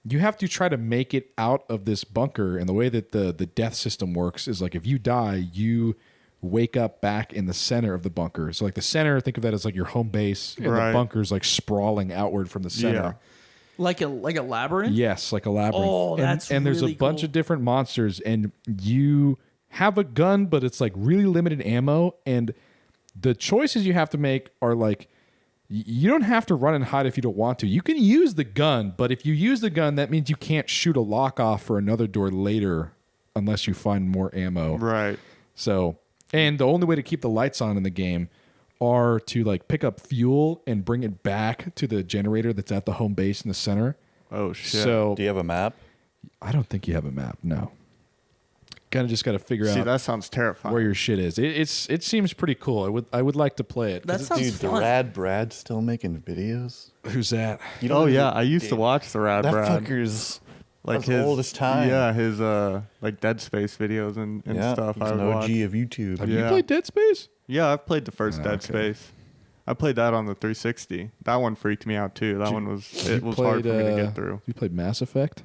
you have to try to make it out of this bunker. And the way that the death system works is like if you die, you wake up back in the center of the bunker. So like the center, think of that as like your home base, and the Right. bunker's like sprawling outward from the center. Yeah. like a labyrinth. Yes, like a labyrinth. Oh, and, that's and there's really a bunch cool. of different monsters, and you have a gun, but it's like really limited ammo. And the choices you have to make are like you don't have to run and hide if you don't want to. You can use the gun, but if you use the gun, that means you can't shoot a lock off for another door later unless you find more ammo. Right. So, and the only way to keep the lights on in the game are to like pick up fuel and bring it back to the generator that's at the home base in the center. Oh shit. So Do you have a map? I don't think you have a map. No. Kind of just got to figure See, out that sounds terrifying. where your shit is. It seems pretty cool. I would like to play it. 'Cause That it's- sounds Dude, the fun. Rad Brad's still making videos. who's that? You Oh know yeah, who- I used to dude, watch the Rad that Brad. fucker's Like as old as time. Yeah, his like Dead Space videos and yeah, stuff. he's I an would OG watch. of YouTube. Have you Yeah. played Dead Space? Yeah, I've played the first Dead okay. Space. I played that on the 360. That one freaked me out too. That one was You was hard for me to played, get through. You played Mass Effect?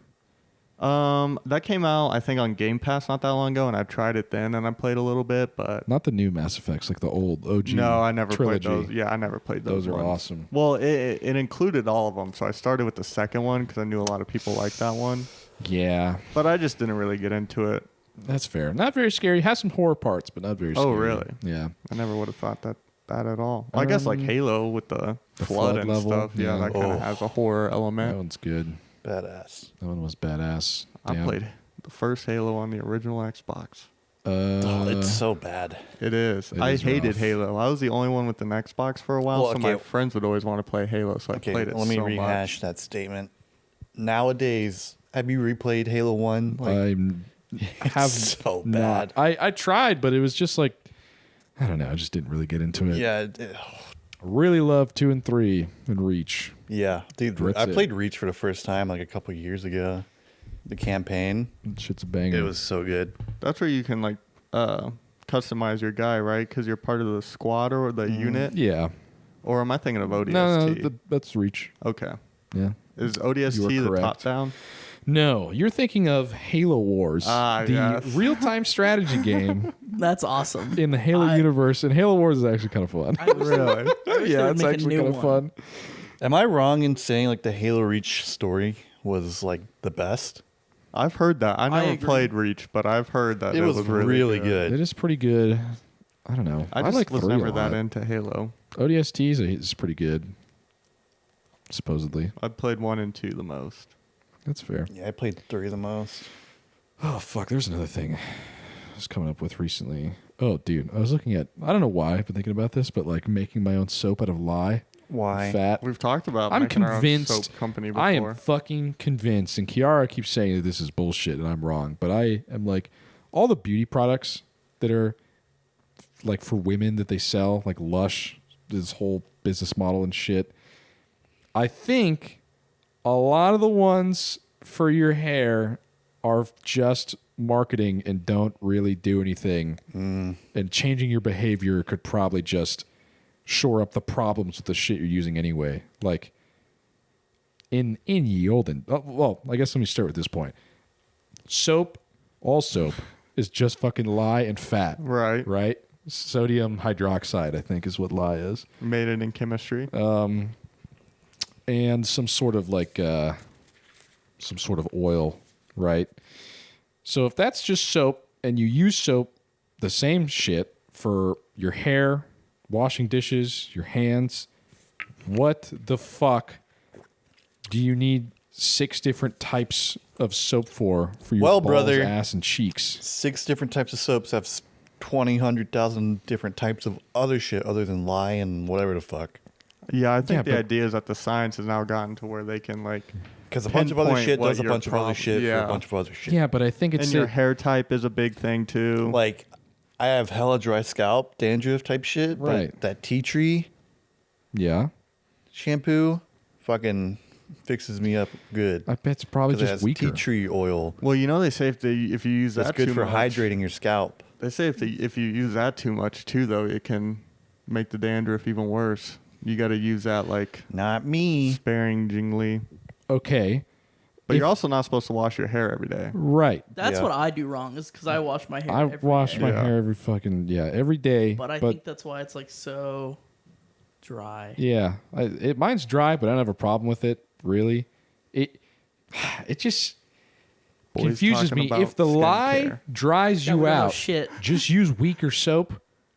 That came out I think on Game Pass not that long ago, and I tried it then, and I played a little bit, but Not the new Mass Effects, like the old OG. no, I never trilogy. played those. Yeah, I never played those. Those are ones. awesome. Well, it included all of them, so I started with the second one because I knew a lot of people liked that one, Yeah, but I just didn't really get into it. that's fair. Not very scary. Has some horror parts, but not very scary. Oh, really? Yeah. I never would have thought that at all. I guess like Halo with the flood and level, stuff. Yeah, yeah. that kind of Oh. has a horror That element. one's good. Badass. That one was badass. I Damn. played the first Halo on the original Xbox. Oh, it's so bad. It is. It I is hated rough. Halo. I was the only one with an Xbox for a while, Well, so my okay. friends would always want to play Halo, so I Okay, played it let me so rehash that statement. Nowadays, have you replayed Halo 1? I have so not. bad. I tried, but it was just like I don't know. I just didn't really get into it. Yeah, Really love 2 and 3 and Reach. yeah, dude. That's I it. played Reach for the first time like a couple years ago. The campaign, Shit's a banger. it was so good. That's where you can like customize your guy, right? Because you're part of the squad or the unit. Yeah. Or am I thinking of ODST? No, that's Reach. Okay. Yeah. Is You ODST are the correct. top down? No, you're thinking of Halo Wars, Ah, the yes. real-time strategy game That's awesome. in the Halo universe, and Halo Wars is actually kind of fun. Really? Yeah, would it's make a actually new kind of one. fun. Am I wrong in saying like the Halo Reach story was like the best? I've heard that. I never agree. played Reach, but I've heard that It was really good. It is pretty good. I don't know. I just like was 3 never a that lot. into Halo. ODST is pretty good, supposedly. I played 1 and 2 the most. That's fair. Yeah, I played 3 the most. Oh, fuck. There's another thing I was coming up with recently. Oh, dude. I was looking at, I don't know why I've been thinking about this, but like making my own soap out of lye. Why? Fat. We've talked about I'm making our own convinced. soap company before. I am fucking convinced. And Kiara keeps saying that this is bullshit and I'm wrong. But I am like, all the beauty products that are like for women that they sell, like Lush, this whole business model and shit. I think a lot of the ones for your hair are just marketing and don't really do anything. And changing your behavior could probably just shore up the problems with the shit you're using anyway. Like in ye olden. Well, I guess let me start with this point. Soap, all soap, is just fucking lye and fat. Right. Right? Sodium hydroxide, I think, is what lye is. Made it in chemistry. And some sort of like some sort of oil, right? So if that's just soap and you use soap, the same shit for your hair, washing dishes, your hands, what the fuck do you need 6 different types of soap for your Well, balls, brother. ass, and cheeks? 6 different types of soaps have 20, 100,000 different types of other shit other than lye and whatever the fuck. Yeah, I think Yeah, the but- idea is that the science has now gotten to where they can like Because a bunch of other pinpoint shit what does a your bunch of other problem- shit for yeah. a bunch of other shit. Yeah, but I think it's and your hair type is a big thing too. Like, I have hella dry scalp, dandruff type shit. Right. But that tea tree yeah. shampoo fucking fixes me up good. I bet it's probably 'Cause it just has weaker. tea tree oil. Well, you know they say if you use That's that good too for much, hydrating your scalp. They say if you use that too much too, though, it can make the dandruff even worse. You got to use that like Not me. sparingly. Okay. But If- you're also not supposed to wash your hair every day. Right. That's Yeah. what I do wrong is because I wash my hair. I every wash day. my Yeah. hair every fucking every day. But I think that's why it's like so dry. yeah, mine's dry, but I don't have a problem with it. Really, it just Boys confuses talking me. about If the lye skincare. dries Yeah, you well, no out, shit. just use weaker soap,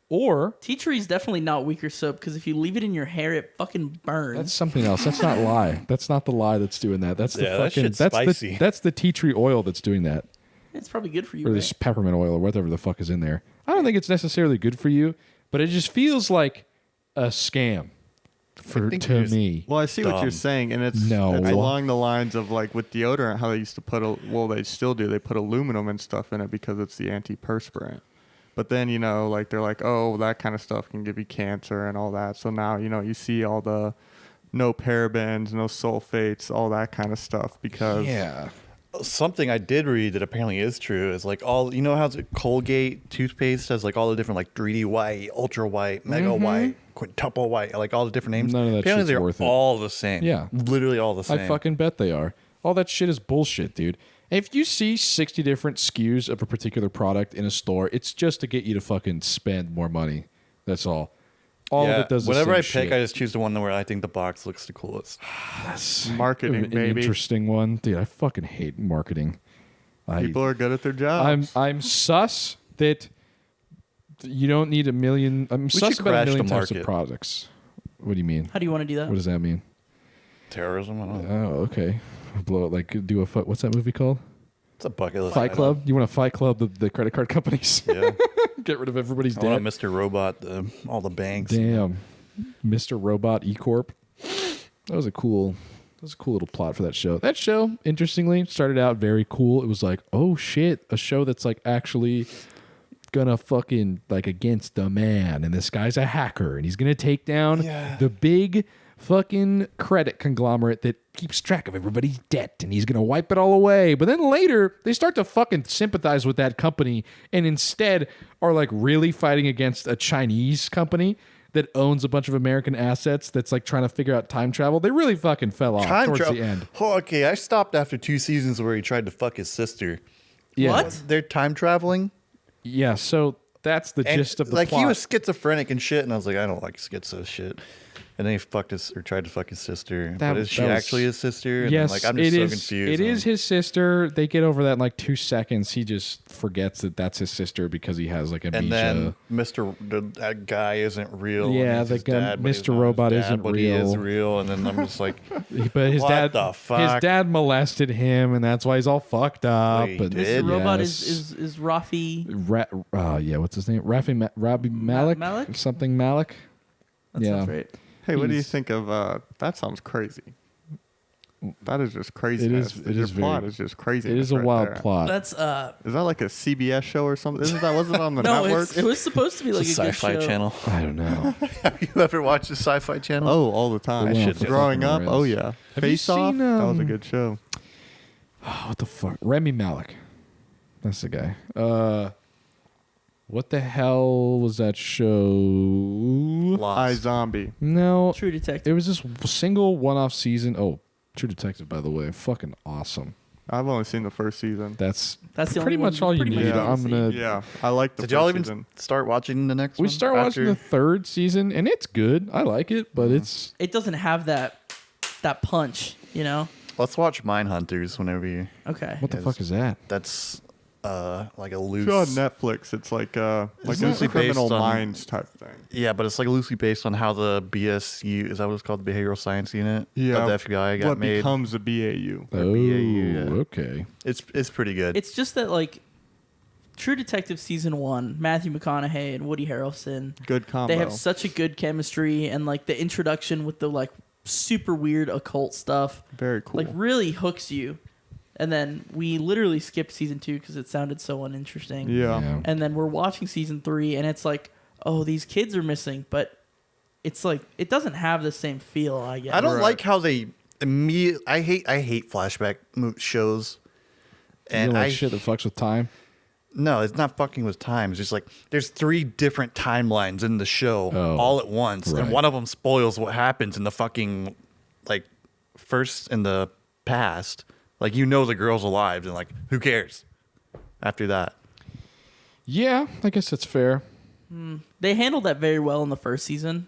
or Tea tree is definitely not weaker soap because if you leave it in your hair, it fucking burns. that's something else. That's not lye. That's not the lye that's doing that. That's the Yeah, that fucking shit's that's spicy. that's the tea tree oil that's doing that, It's probably good for you. or Right? this peppermint oil or whatever the fuck is in there. I don't think it's necessarily good for you, but it just feels like a scam think to you're just- me. Well, I see what Dumb. you're saying, and it's No. along the lines of like with deodorant, how they used to put they still do. They put aluminum and stuff in it because it's the antiperspirant. But then like they're like, oh, that kind of stuff can give you cancer and all that. So now you see all the no parabens, no sulfates, all that kind of stuff because Yeah. Something I did read that apparently is true is like how Colgate toothpaste has like all the different like 3D white, ultra white, mega white, quintuple white, like all the different names. None of that apparently shit's they're worth it. all the same. Yeah. Literally all the same. I fucking bet they are. All that shit is bullshit, dude. If you see 60 different SKUs of a particular product in a store, it's just to get you to fucking spend more money. That's all. All of it does the Whatever same I pick, shit. I just choose the one where I think the box looks the coolest. marketing, an baby. interesting one. Dude, I fucking hate marketing. People are good at their jobs. I'm sus that you don't need a million. I'm sus should about a crash the million types of market. products. What do you mean? How do you want to do that? What does that mean? Terrorism? I don't know. Oh, okay. Blow it like do a what's that movie called? It's a bucket list. Fight item. Club. You want to Fight Club the credit card companies? Yeah. Get rid of everybody's I want debt. Mr. Robot, all the banks. Damn, Mr. Robot E Corp. That was a cool little plot for that show. That show, interestingly, started out very cool. It was like, oh shit, a show that's like actually gonna fucking like against the man, and this guy's a hacker, and he's gonna take down the big fucking credit conglomerate that keeps track of everybody's debt, and he's gonna wipe it all away. But then later they start to fucking sympathize with that company and instead are like really fighting against a Chinese company that owns a bunch of American assets that's like trying to figure out time travel. They really fucking fell off Time towards travel. the end. Oh, okay, I stopped after 2 seasons where he tried to fuck his sister. Yeah. What? They're time traveling? Yeah, so that's the And gist of the like plot. he was schizophrenic and shit, and I was like, I don't like schizo shit. And then he tried to fuck his sister. But is she that was- actually his sister? And Yes, then, like, I'm just it so is. confused. It is his sister. They get over that in like 2 seconds. He just forgets that that's his sister because he has like amnesia. And then that guy isn't real. and Yeah, he's the his guy- dad, but he's Mr. not his Robot dad, isn't but He is real. real. And then I'm just like, but his What dad, the his fuck? dad molested him, and that's why he's all fucked up. Wait, but did? Mr. Robot yes. is Rafi. Yeah, what's his name? Robbie Malik? Malik? Something Malik? That Yeah. sounds right. Hey, what do you He's- think of that? Sounds crazy. That is just crazy. It is plot very- is just crazy. It is a wild plot. That's Is that like a CBS show or something? Wasn't on the no, networks? it was supposed to be like It's a a good sci-fi show. channel. I don't know. Have you ever watched the Sci-Fi Channel? Oh, all the time. It went off the Growing fucking up, rails. oh yeah. Have you Face Off, seen, that was a good show. What the fuck? Remy Malek. That's the guy. What the hell was that show? Lost. iZombie. No. True Detective. It was this single one-off season. Oh, True Detective, by the way. Fucking awesome. I've only seen the first season. That's That's the pretty only one much all you pretty need. much I'm need to gonna. see. Yeah, I like the Did first y'all even season. start watching the next one? We start watching the third season, and it's good. I like it, but it's It doesn't have that punch, you know? Let's watch Mindhunters whenever you. Okay. what the fuck is that? That's like a loose. It's on Netflix. It's like a loosely Criminal based on- Minds type thing. Yeah, but it's like loosely based on how the BSU, is that what it's called, the Behavioral Science Unit? Yeah, Of the FBI got what made. becomes a BAU. Oh, yeah. okay. It's pretty good. It's just that, like, True Detective Season 1, Matthew McConaughey and Woody Harrelson, Good combo. they have such a good chemistry, and, like, the introduction with the, like, super weird occult stuff, Very cool. like, really hooks you. And then we literally skipped Season 2 because it sounded so uninteresting. yeah. And then we're watching Season 3, and it's like, oh, these kids are missing, but it's like, it doesn't have the same feel, I guess. I don't like how they immediately. I hate flashback shows. You And know, like I shit that fucks with time. No, it's not fucking with time. It's just like there's 3 different timelines in the show all at once, right. and one of them spoils what happens in the fucking like first in the past. Like the girl's alive, and like who cares after that? Yeah, I guess that's fair. They handled that very well in the first season.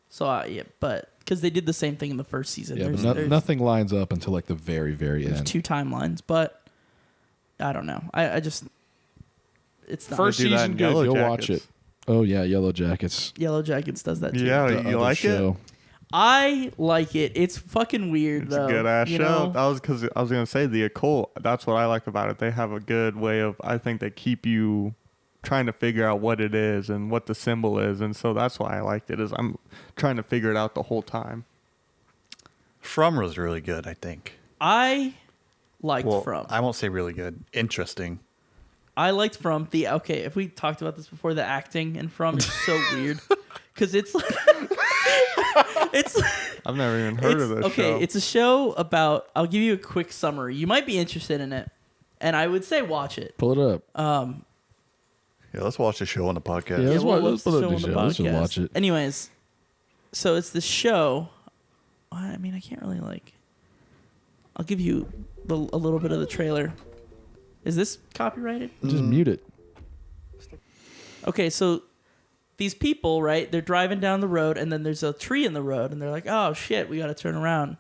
So, yeah, but because they did the same thing in the first season. Yeah, but there's nothing lines up until like the very, very end. 2 timelines, but I don't know. I just, it's not. First They do that season, in good. Yellow Go watch it. Jackets. Oh yeah, Yellow Jackets. Yellow Jackets does that too. Yeah, The you other like show. it? I like it. It's fucking weird, It's though. a good ass you show. know? That was because I was gonna say the occult. That's what I like about it. They have a good way of. I think they keep you trying to figure out what it is and what the symbol is, and so that's why I liked it. Is I'm trying to figure it out the whole time. From was really good, I think. I liked Well, From. I won't say really good. Interesting. I liked From. Okay, if we talked about this before, the acting in From is so weird. Because it's like... it's... I've never even heard of this okay, show. it's a show about... I'll give you a quick summary. You might be interested in it. And I would say watch it. Pull it up. Yeah, let's watch the show on the podcast. Yeah, let's we'll let's watch put the up the show on show. the Let's just podcast. watch it. Anyways, so it's this show. I mean, I can't really like... I'll give you a little bit of the trailer. Is this copyrighted? Just mute it. Okay, so these people, right? They're driving down the road, and then there's a tree in the road, and they're like, "Oh shit, we got to turn around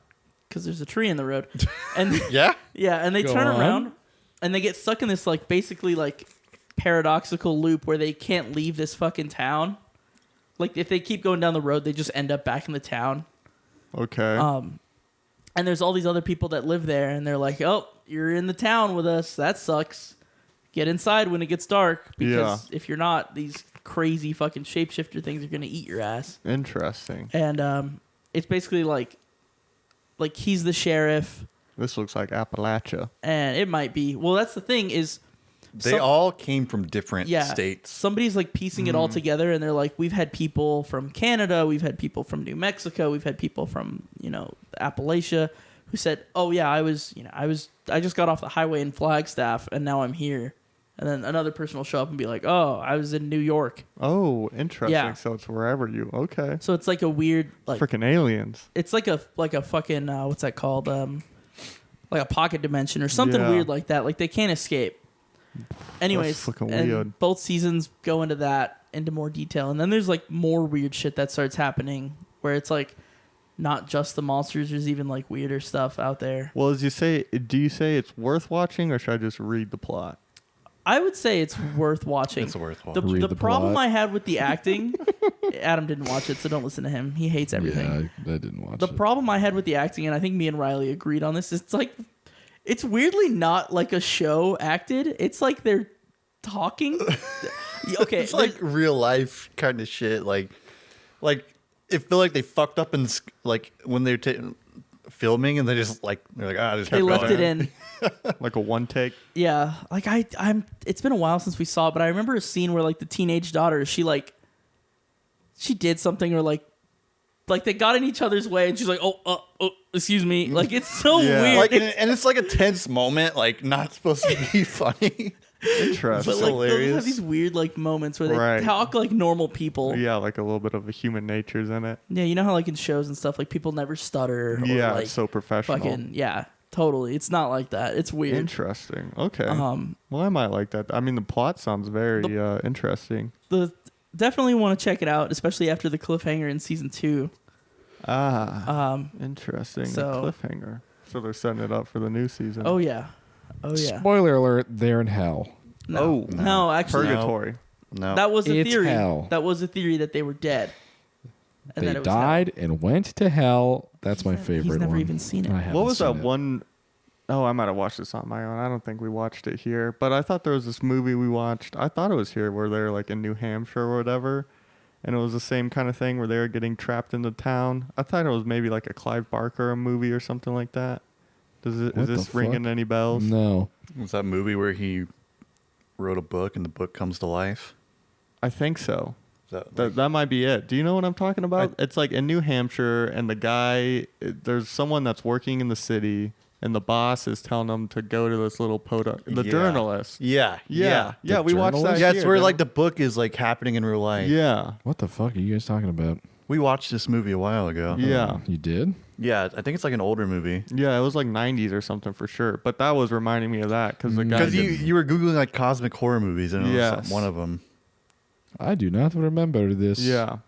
because there's a tree in the road." And Yeah? yeah, and they Go turn on. around, and they get stuck in this like basically like paradoxical loop where they can't leave this fucking town. Like if they keep going down the road, they just end up back in the town. Okay. And there's all these other people that live there, and they're like, "Oh, you're in the town with us. That sucks. Get inside when it gets dark, because if you're not, these crazy fucking shapeshifter things are gonna eat your ass." Interesting. And it's basically like he's the sheriff, This looks like Appalachia. and it might be. Well, that's the thing is, They all came from different yeah, states. somebody's like piecing it all together, and they're like, "We've had people from Canada, we've had people from New Mexico, we've had people from Appalachia." Who said, "Oh yeah, I just got off the highway in Flagstaff, and now I'm here." And then another person will show up and be like, "Oh, I was in New York." Oh, interesting. Yeah. So it's wherever you. Okay. So it's like a weird, like Freaking aliens. it's like a fucking what's that called? Like a pocket dimension or something Yeah. weird like that. Like they can't escape. Anyways, fucking and weird. both seasons go into more detail, and then there's like more weird shit that starts happening where it's like not just the monsters. There's even like weirder stuff out there. Well, do you say it's worth watching, or should I just read the plot? I would say it's worth watching. It's worth The, watching. Read the the problem plot. I had with the acting, Adam didn't watch it, so don't listen to him. He hates everything. Yeah, I didn't watch The it. problem I had with the acting, and I think me and Riley agreed on this, it's like, it's weirdly not like a show acted. It's like they're talking. Okay, It's like real life kind of shit. Like it feel like they fucked up and like when they're filming and they're like just They kept left going. it in. Like a one take. Yeah, like I'm. It's been a while since we saw it, but I remember a scene where like the teenage daughter, she did something or like they got in each other's way, and she's like, oh, excuse me. Like it's so Yeah. weird. Like and it's like a tense moment, like not supposed to be funny. Interesting. but like they'll hilarious. have these weird like moments where they Right. talk like normal people. Yeah, like a little bit of a human nature's in it. Yeah, you know how like in shows and stuff, like people never stutter. Or, Yeah, like, it's so professional. fucking yeah, totally. It's not like that. It's weird. Interesting. Okay. Um, Well, I might like that. I mean, the plot sounds very interesting. Definitely want to check it out, especially after the cliffhanger in season 2. Interesting. so- A cliffhanger. So they're setting it up for the new season. Oh yeah, oh yeah. Spoiler alert, they're in hell. No, Oh. no, actually, Purgatory. No. that was a It's theory. hell. That was a theory that they were dead. And They that it was died and went to hell. That's my He's favorite never one. even seen it. I haven't What was that seen it. one oh I might have watched this on my own. I don't think we watched it here. But I thought there was this movie we watched. I thought it was here where they're like in New Hampshire or whatever. And it was the same kind of thing where they were getting trapped in the town. I thought it was maybe like a Clive Barker movie or something like that. Is What this the ringing fuck? any bells? No. Was that movie where he wrote a book and the book comes to life? I think so. Is that, That might be it. Do you know what I'm talking about? It's like in New Hampshire, and the guy, there's someone that's working in the city, and the boss is telling him to go to this little podunk. The Yeah. journalist. Yeah. Yeah. The We watched that. journalist? Yeah, it's here, where didn't like the book is like happening in real life. Yeah. What the fuck are you guys talking about? We watched this movie a while ago. Yeah. You did? Yeah, I think it's like an older movie. Yeah, it was like 90s or something for sure. But that was reminding me of that because the guy. Because you were Googling like cosmic horror movies and it was Yes. one of them. I do not remember this Yeah.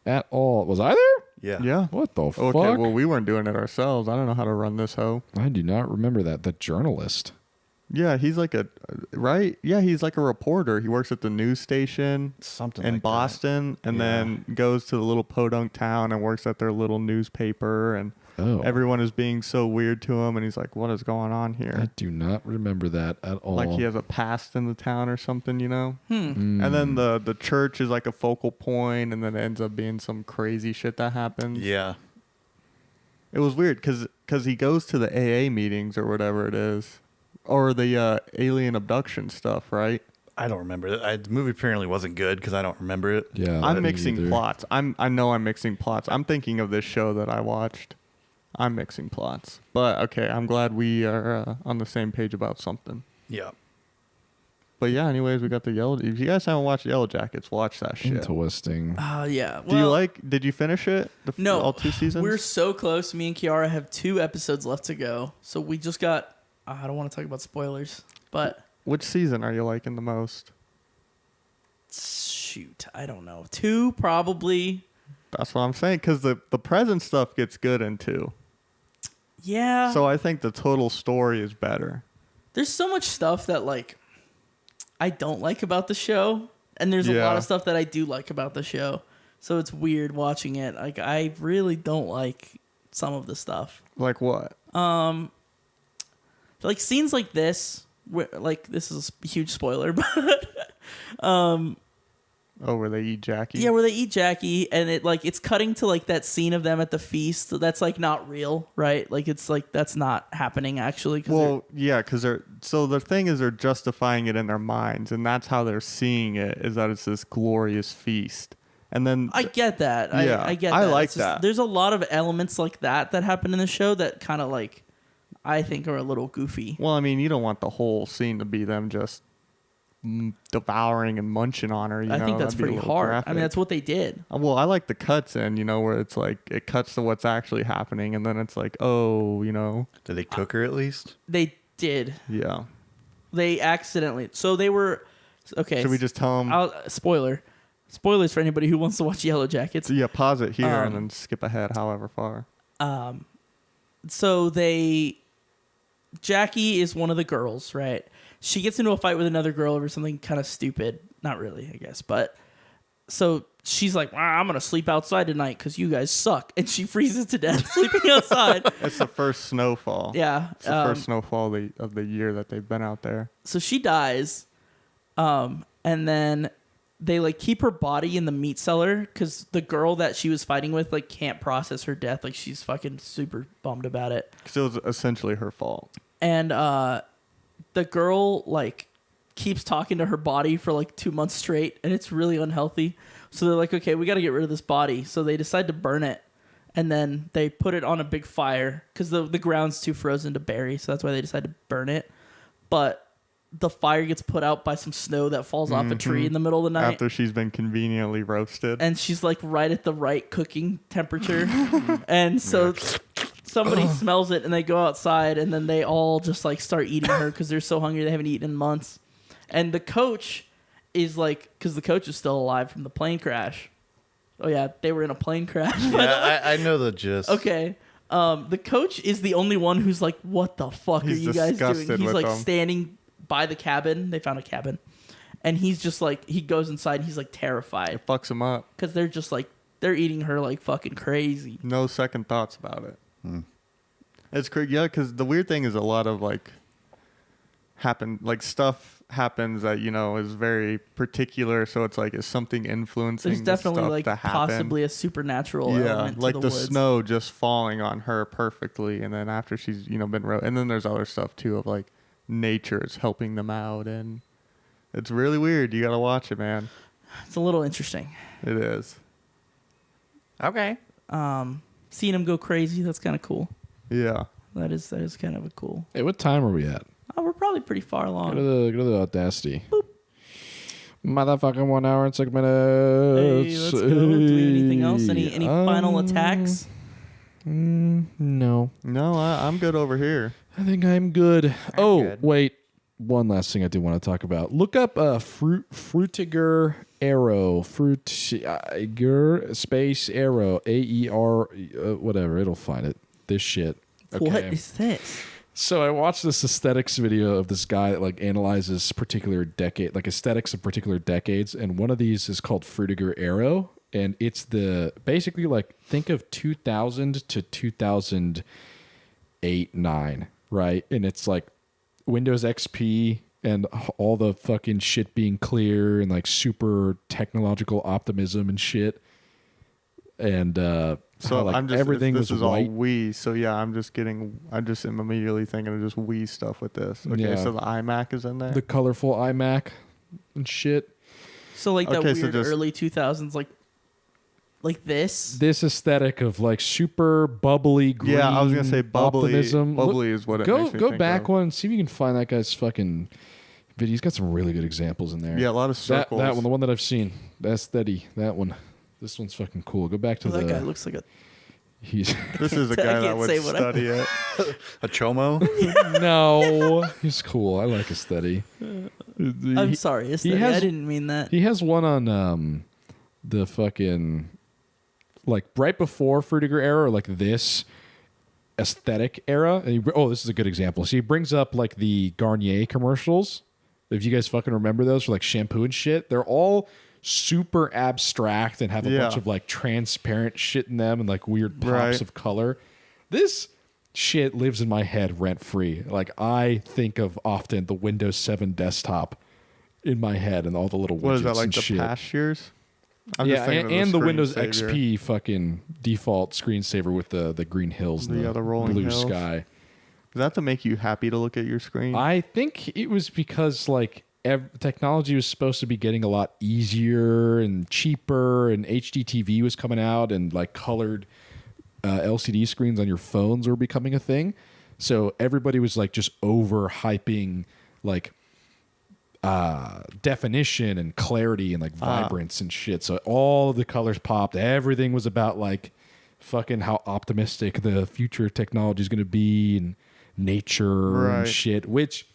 at all. Was I there? Yeah. Yeah. What the Okay, fuck? well, we weren't doing it ourselves. I don't know how to run this hoe. I do not remember that. The journalist. Yeah, he's like right? Yeah, he's like a reporter. He works at the news station Something in like that. Boston and Yeah. then goes to the little podunk town and works at their little newspaper and Oh. everyone is being so weird to him and he's like, what is going on I here? do not remember that at all. Like he has a past in the town or something, you know? Mm. And then the church is like a focal point and then it ends up being some crazy shit that happens. Yeah. It was weird because he goes to the AA meetings or whatever it is. Or the alien abduction stuff, right? I don't remember it. The movie apparently wasn't good because I don't remember it. Yeah. I'm me mixing either. plots. I know I'm mixing plots. I'm thinking of this show that I watched. I'm mixing plots. But okay, I'm glad we are on the same page about something. Yeah. But yeah, anyways, we got the Yellow. If you guys haven't watched Yellow Jackets, watch that shit. Interesting. Yeah. Do you like? Did you finish it? No, all 2 seasons. We're so close. Me and Kiara have 2 episodes left to go. So we just got. I don't want to talk about spoilers, but Which season are you liking the most? shoot, I don't know. 2 probably. That's what I'm saying. Because the present stuff gets good in 2. Yeah. So I think the total story is better. There's so much stuff that like I don't like about the show, and there's a lot Yeah. of stuff that I do like about the show. So it's weird watching it. Like I really don't like some of the stuff. Like what? Like scenes like this, where, like this is a huge spoiler, but Oh, where they eat Jackie? yeah, where they eat Jackie, and it's cutting to like that scene of them at the feast. So that's like not real, right? Like it's like that's not happening actually. 'Cause Well, yeah, because so the thing is they're justifying it in their minds, and that's how they're seeing it, is that it's this glorious feast. And then I get that. Yeah, I get I that. like It's just- that. There's a lot of elements like that happen in the show that kind of like I think are a little goofy. well, I mean, you don't want the whole scene to be them just devouring and munching on her. You I know? think that's That'd be a pretty little hard. I graphic. mean, that's what they did. Well, I like the cuts in, where it's like it cuts to what's actually happening, and then it's like, oh, Did they cook her at least? They did. yeah. They accidentally. So they were okay. Should we just tell them? Spoilers for anybody who wants to watch Yellow Jackets. Yeah, pause it here and Um, then skip ahead however far. So Jackie is one of the girls, right? She gets into a fight with another girl over something kind of stupid. Not really, I guess. But so she's like, I'm going to sleep outside tonight because you guys suck. And she freezes to death sleeping outside. It's the first snowfall. Yeah. It's the first snowfall of the year that they've been out there. So she dies. And then they like keep her body in the meat cellar because the girl that she was fighting with like can't process her death. Like she's fucking super bummed about it. Because it was essentially her fault. And the girl like keeps talking to her body for like 2 months straight, and it's really unhealthy. So they're like, okay, we got to get rid of this body. So they decide to burn it, and then they put it on a big fire because the ground's too frozen to bury. So that's why they decide to burn it. But the fire gets put out by some snow that falls off a tree in the middle of the night. After she's been conveniently roasted. And she's like right at the right cooking temperature. And so somebody smells it and they go outside, and then they all just like start eating her because they're so hungry they haven't eaten in months. And the coach is like, because the coach is still alive from the plane crash. Oh yeah, they were in a plane crash. Yeah, I know the gist. Okay. The coach is the only one who's like, what the fuck He's are you guys doing? disgusted He's with like them. standing by the cabin. They found a cabin. And he's just like, he goes inside and he's like terrified. It fucks him up. Because they're just like, they're eating her like fucking crazy. No second thoughts about it. It's crazy. Yeah, because the weird thing is a lot of like stuff happens that, you know, is very particular. So it's like, is something influencing There's definitely the stuff like to happen? possibly a supernatural Yeah, element to like the the woods. snow just falling on her perfectly, and then after she's, you know, been and then there's other stuff too of like nature is helping them out, and it's really weird. You gotta watch it, man. It's a little interesting. It is. Okay. Seeing him go crazy, that's kind of cool. Yeah. That is kind of a cool. Hey, what time are we at? Oh, we're probably pretty far along. Go to the Audacity. Boop. Motherfucking 1 hour and 6 minutes. Hey, let's go. Do we have anything else? Any final attacks? No. No, I'm good over here. I think I'm good. good. Wait. One last thing I do want to talk about. Look up Frutiger Arrow. Frutiger space Arrow. AER, whatever. It'll find it. This shit. Okay. What is this? So I watched this aesthetics video of this guy that like analyzes particular decade, like aesthetics of particular decades, and one of these is called Frutiger Arrow, and it's the basically like think of 2000 to 2008, 9, right? And it's like Windows XP and all the fucking shit being clear and like super technological optimism and shit, and So how, like, I'm just everything this was is all white. Wii. So yeah, I just am immediately thinking of just Wii stuff with this. Okay, Yeah. so the iMac is in there. The colorful iMac and shit. So like that Okay, so weird just- early 2000s, like this. This aesthetic of like super bubbly green. Yeah, I was gonna say bubbly. optimism. Bubbly is what it go makes me go think back of. one. See if you can find that guy's fucking video. He's got some really good examples in there. Yeah, a lot of that circles. one, the one that I've seen. That's steady. That one. This one's fucking cool. Go back to Oh, the. that guy looks like a. He's This is a I guy that can't would say what I- study it. A chomo? no. He's cool. I like his steady. I'm sorry, aesthetic. I didn't mean that. He has one on the fucking like right before Frutiger era, or like this aesthetic era. And this is a good example. So he brings up like the Garnier commercials. If you guys fucking remember those for like shampoo and shit, they're all super abstract and have a bunch of like transparent shit in them and like weird pops Right. of color. This shit lives in my head rent free. Like I think of often the Windows 7 desktop in my head and all the little widgets What is that, like and the shit. past years? I'm Yeah, just thinking and of the Windows screensaver. XP fucking default screensaver with the green hills and The rolling blue hills. sky. Is that to make you happy to look at your screen? I think it was because like technology was supposed to be getting a lot easier and cheaper, and HD TV was coming out, and like colored LCD screens on your phones were becoming a thing. So everybody was like just overhyping like definition and clarity and like vibrance and shit. So all of the colors popped. Everything was about like fucking how optimistic the future technology is going to be and nature and Right. shit, which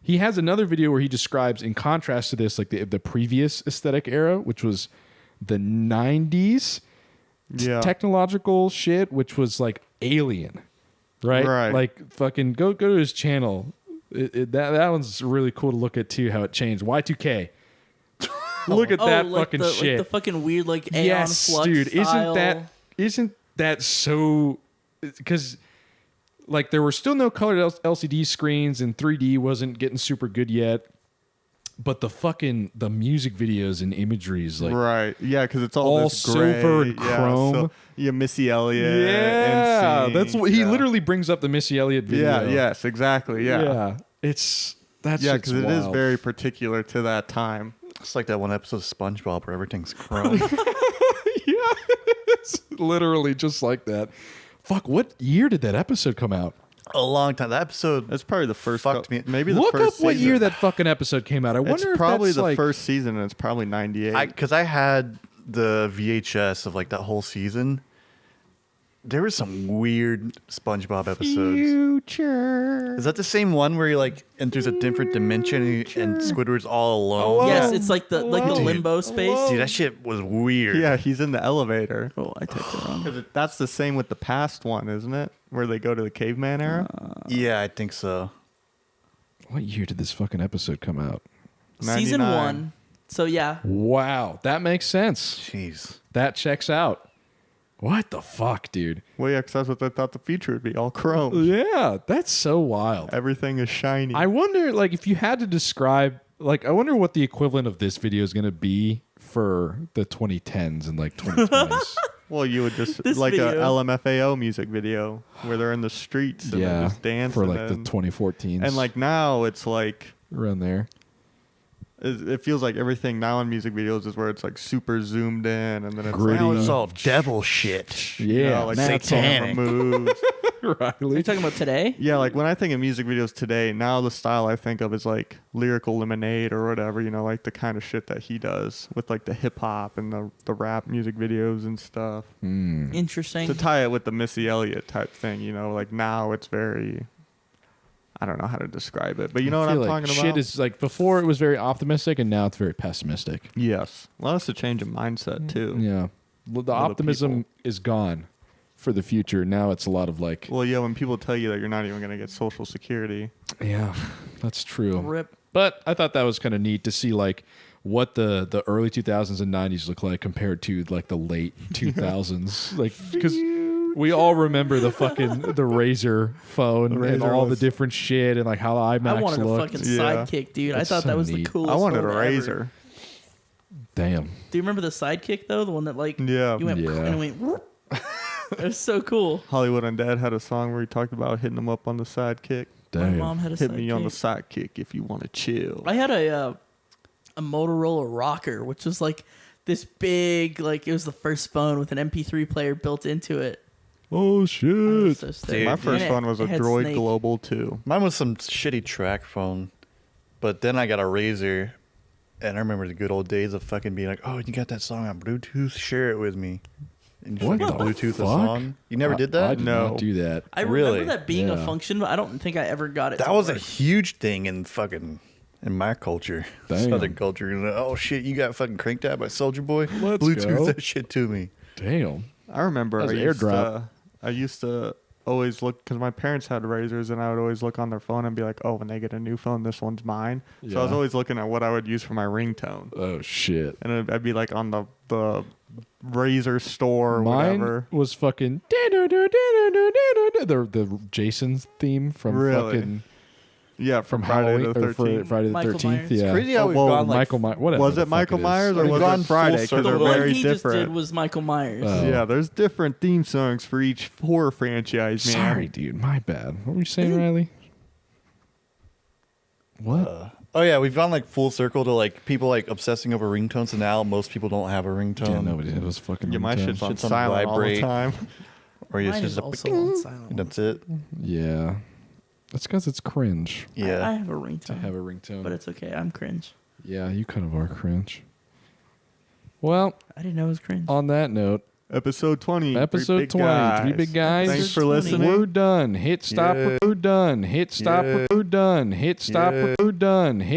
he has another video where he describes in contrast to this, like the previous aesthetic era, which was the 90s Yeah. technological shit, which was like alien, right? Right. Like fucking go to his channel. That one's really cool to look at too, how it changed. Y2K. Look at that like fucking the, shit. Like the fucking weird like Aeon Yes, flux dude. style. Isn't that so? Because like there were still no colored LCD screens, and 3D wasn't getting super good yet. But the music videos and imagery is like right. Yeah, because it's all this gray, silver and yeah, chrome. So, yeah, Missy Elliott. Yeah, NSYNC, that's what he yeah. literally brings up the Missy Elliott video. Yeah. Yes. Exactly. Yeah. Yeah. That's Yeah, because it is very particular to that time. It's like that one episode of SpongeBob where everything's chrome. Yeah, it's literally just like that. Fuck, what year did that episode come out? A long time. That episode. That's probably the first. Fucked me. Maybe the Look first up what season. year that fucking episode came out. I wonder It's if probably that's the like, first season, and it's probably 98. Because I had the VHS of like that whole season. There were some weird SpongeBob episodes. Future. Is that the same one where he like enters a different dimension and Squidward's all alone? Yes, it's like the limbo space. Dude, that shit was weird. Yeah, he's in the elevator. Oh, I typed it wrong. That's the same with the past one, isn't it? Where they go to the caveman era. Yeah, I think so. what year did this fucking episode come out? Season 99. 1. So yeah, Wow, that makes sense. Jeez. That checks out. What the fuck, dude? Well, yeah, 'cause that's what they thought the future would be, all chrome. Yeah, that's so wild. Everything is shiny. I wonder, like, if you had to describe, like, I wonder what the equivalent of this video is going to be for the 2010s and like 2020s. well, you would just This like a video. LMFAO music video where they're in the streets and they're Yeah, just dancing. for like the and, 2014s. and like now it's like around there. it feels like everything now in music videos is where it's like super zoomed in and then it's Gritty. Now like, it's all devil shit. Yeah, like now the it's all camera moves. are Riley. you talking about today? Yeah, like when I think of music videos today, now the style I think of is like lyrical lemonade or whatever, you know, like the kind of shit that he does with like the hip hop and the rap music videos and stuff. Interesting. To tie it with the Missy Elliott type thing, you know, like now it's very, I don't know how to describe it, but you know what I I'm feel like talking shit about? is like before it was very optimistic and now it's very pessimistic. Yes. Well, that's a change of mindset too. Yeah. Well, the Other optimism people. is gone for the future. Now it's a lot of like, Well, yeah, when people tell you that you're not even going to get Social Security. yeah, that's true. Rip. But I thought that was kind of neat to see like what the early 2000s and 90s look like compared to like the late 2000s. Like, because we all remember the Razor phone and Razor all the was- different shit and like how the IMAX I wanted a looked. fucking Yeah. sidekick, dude. I That's thought so that was the neat. coolest. I wanted a phone ever. Razor. Damn. Do you remember the sidekick though? The one that like Yeah. you went Yeah. and it went. Whoop. It was so cool. Hollywood Undead had a song where he talked about hitting them up on the sidekick. My Damn. mom had a Hit me on the sidekick. sidekick if you want to chill. I had a Motorola Rocker, which was like this big, like it was the first phone with an MP3 player built into it. Oh It was shit. so sick. Dude. My first And one was a it had Droid Snake. Global 2. Mine was some shitty track phone. But then I got a Razor. And I remember the good old days of fucking being like, oh, you got that song on Bluetooth? Share it with me. And you What fucking the Bluetooth a fuck? song. You never did that? I did No. not do that. I Really? remember that being Yeah. a function, but I don't think I ever got it. That to was a work. huge thing in fucking in my culture, Damn. Southern culture. You know, oh shit, you got fucking cranked out by Soldier Boy. Let's Bluetooth go. that shit to me. Damn. I remember That was I an used, airdrop. I used to always look, because my parents had Razors, and I would always look on their phone and be like, oh, when they get a new phone, this one's mine. So I was Yeah. always looking at what I would use for my ringtone. Oh shit. And I'd be like on the Razor store or Mine whatever. was fucking the Jason's theme from Really? fucking Yeah, from Friday Halloween the or 13th. Friday the Michael 13th. Myers. Yeah. Crazy how Oh, we've whoa, gone like Michael Myers. Whatever. Was the it fuck Michael is. Myers or We've was gone it full Friday? Because circle. they're The one very he just did different. was Michael Myers. Oh. Yeah, there's different theme songs for each horror franchise, man. Sorry, dude. My bad. What were you saying, Riley? What? Oh yeah, we've gone like full circle to like people like obsessing over ringtones, and now most people don't have a ringtone. yeah, nobody. It was fucking. Yeah, my ringtone. shit's on Shit's on silent all the vibrate. time. Or it's Mine just is a also on silent. That's it. Yeah. That's because it's cringe Yeah. I have a to ringtone, have a ringtone. but it's okay. I'm cringe. Yeah, you kind of are cringe. Well, I didn't know it was cringe. on that note, Episode 20. episode 3 big 20, guys. Three Big Guys. Thanks for 20. listening. We're done. Hit stop. Yeah. We're done. Hit stop. Yeah. We're done. Hit stop. Yeah. We're done. Hit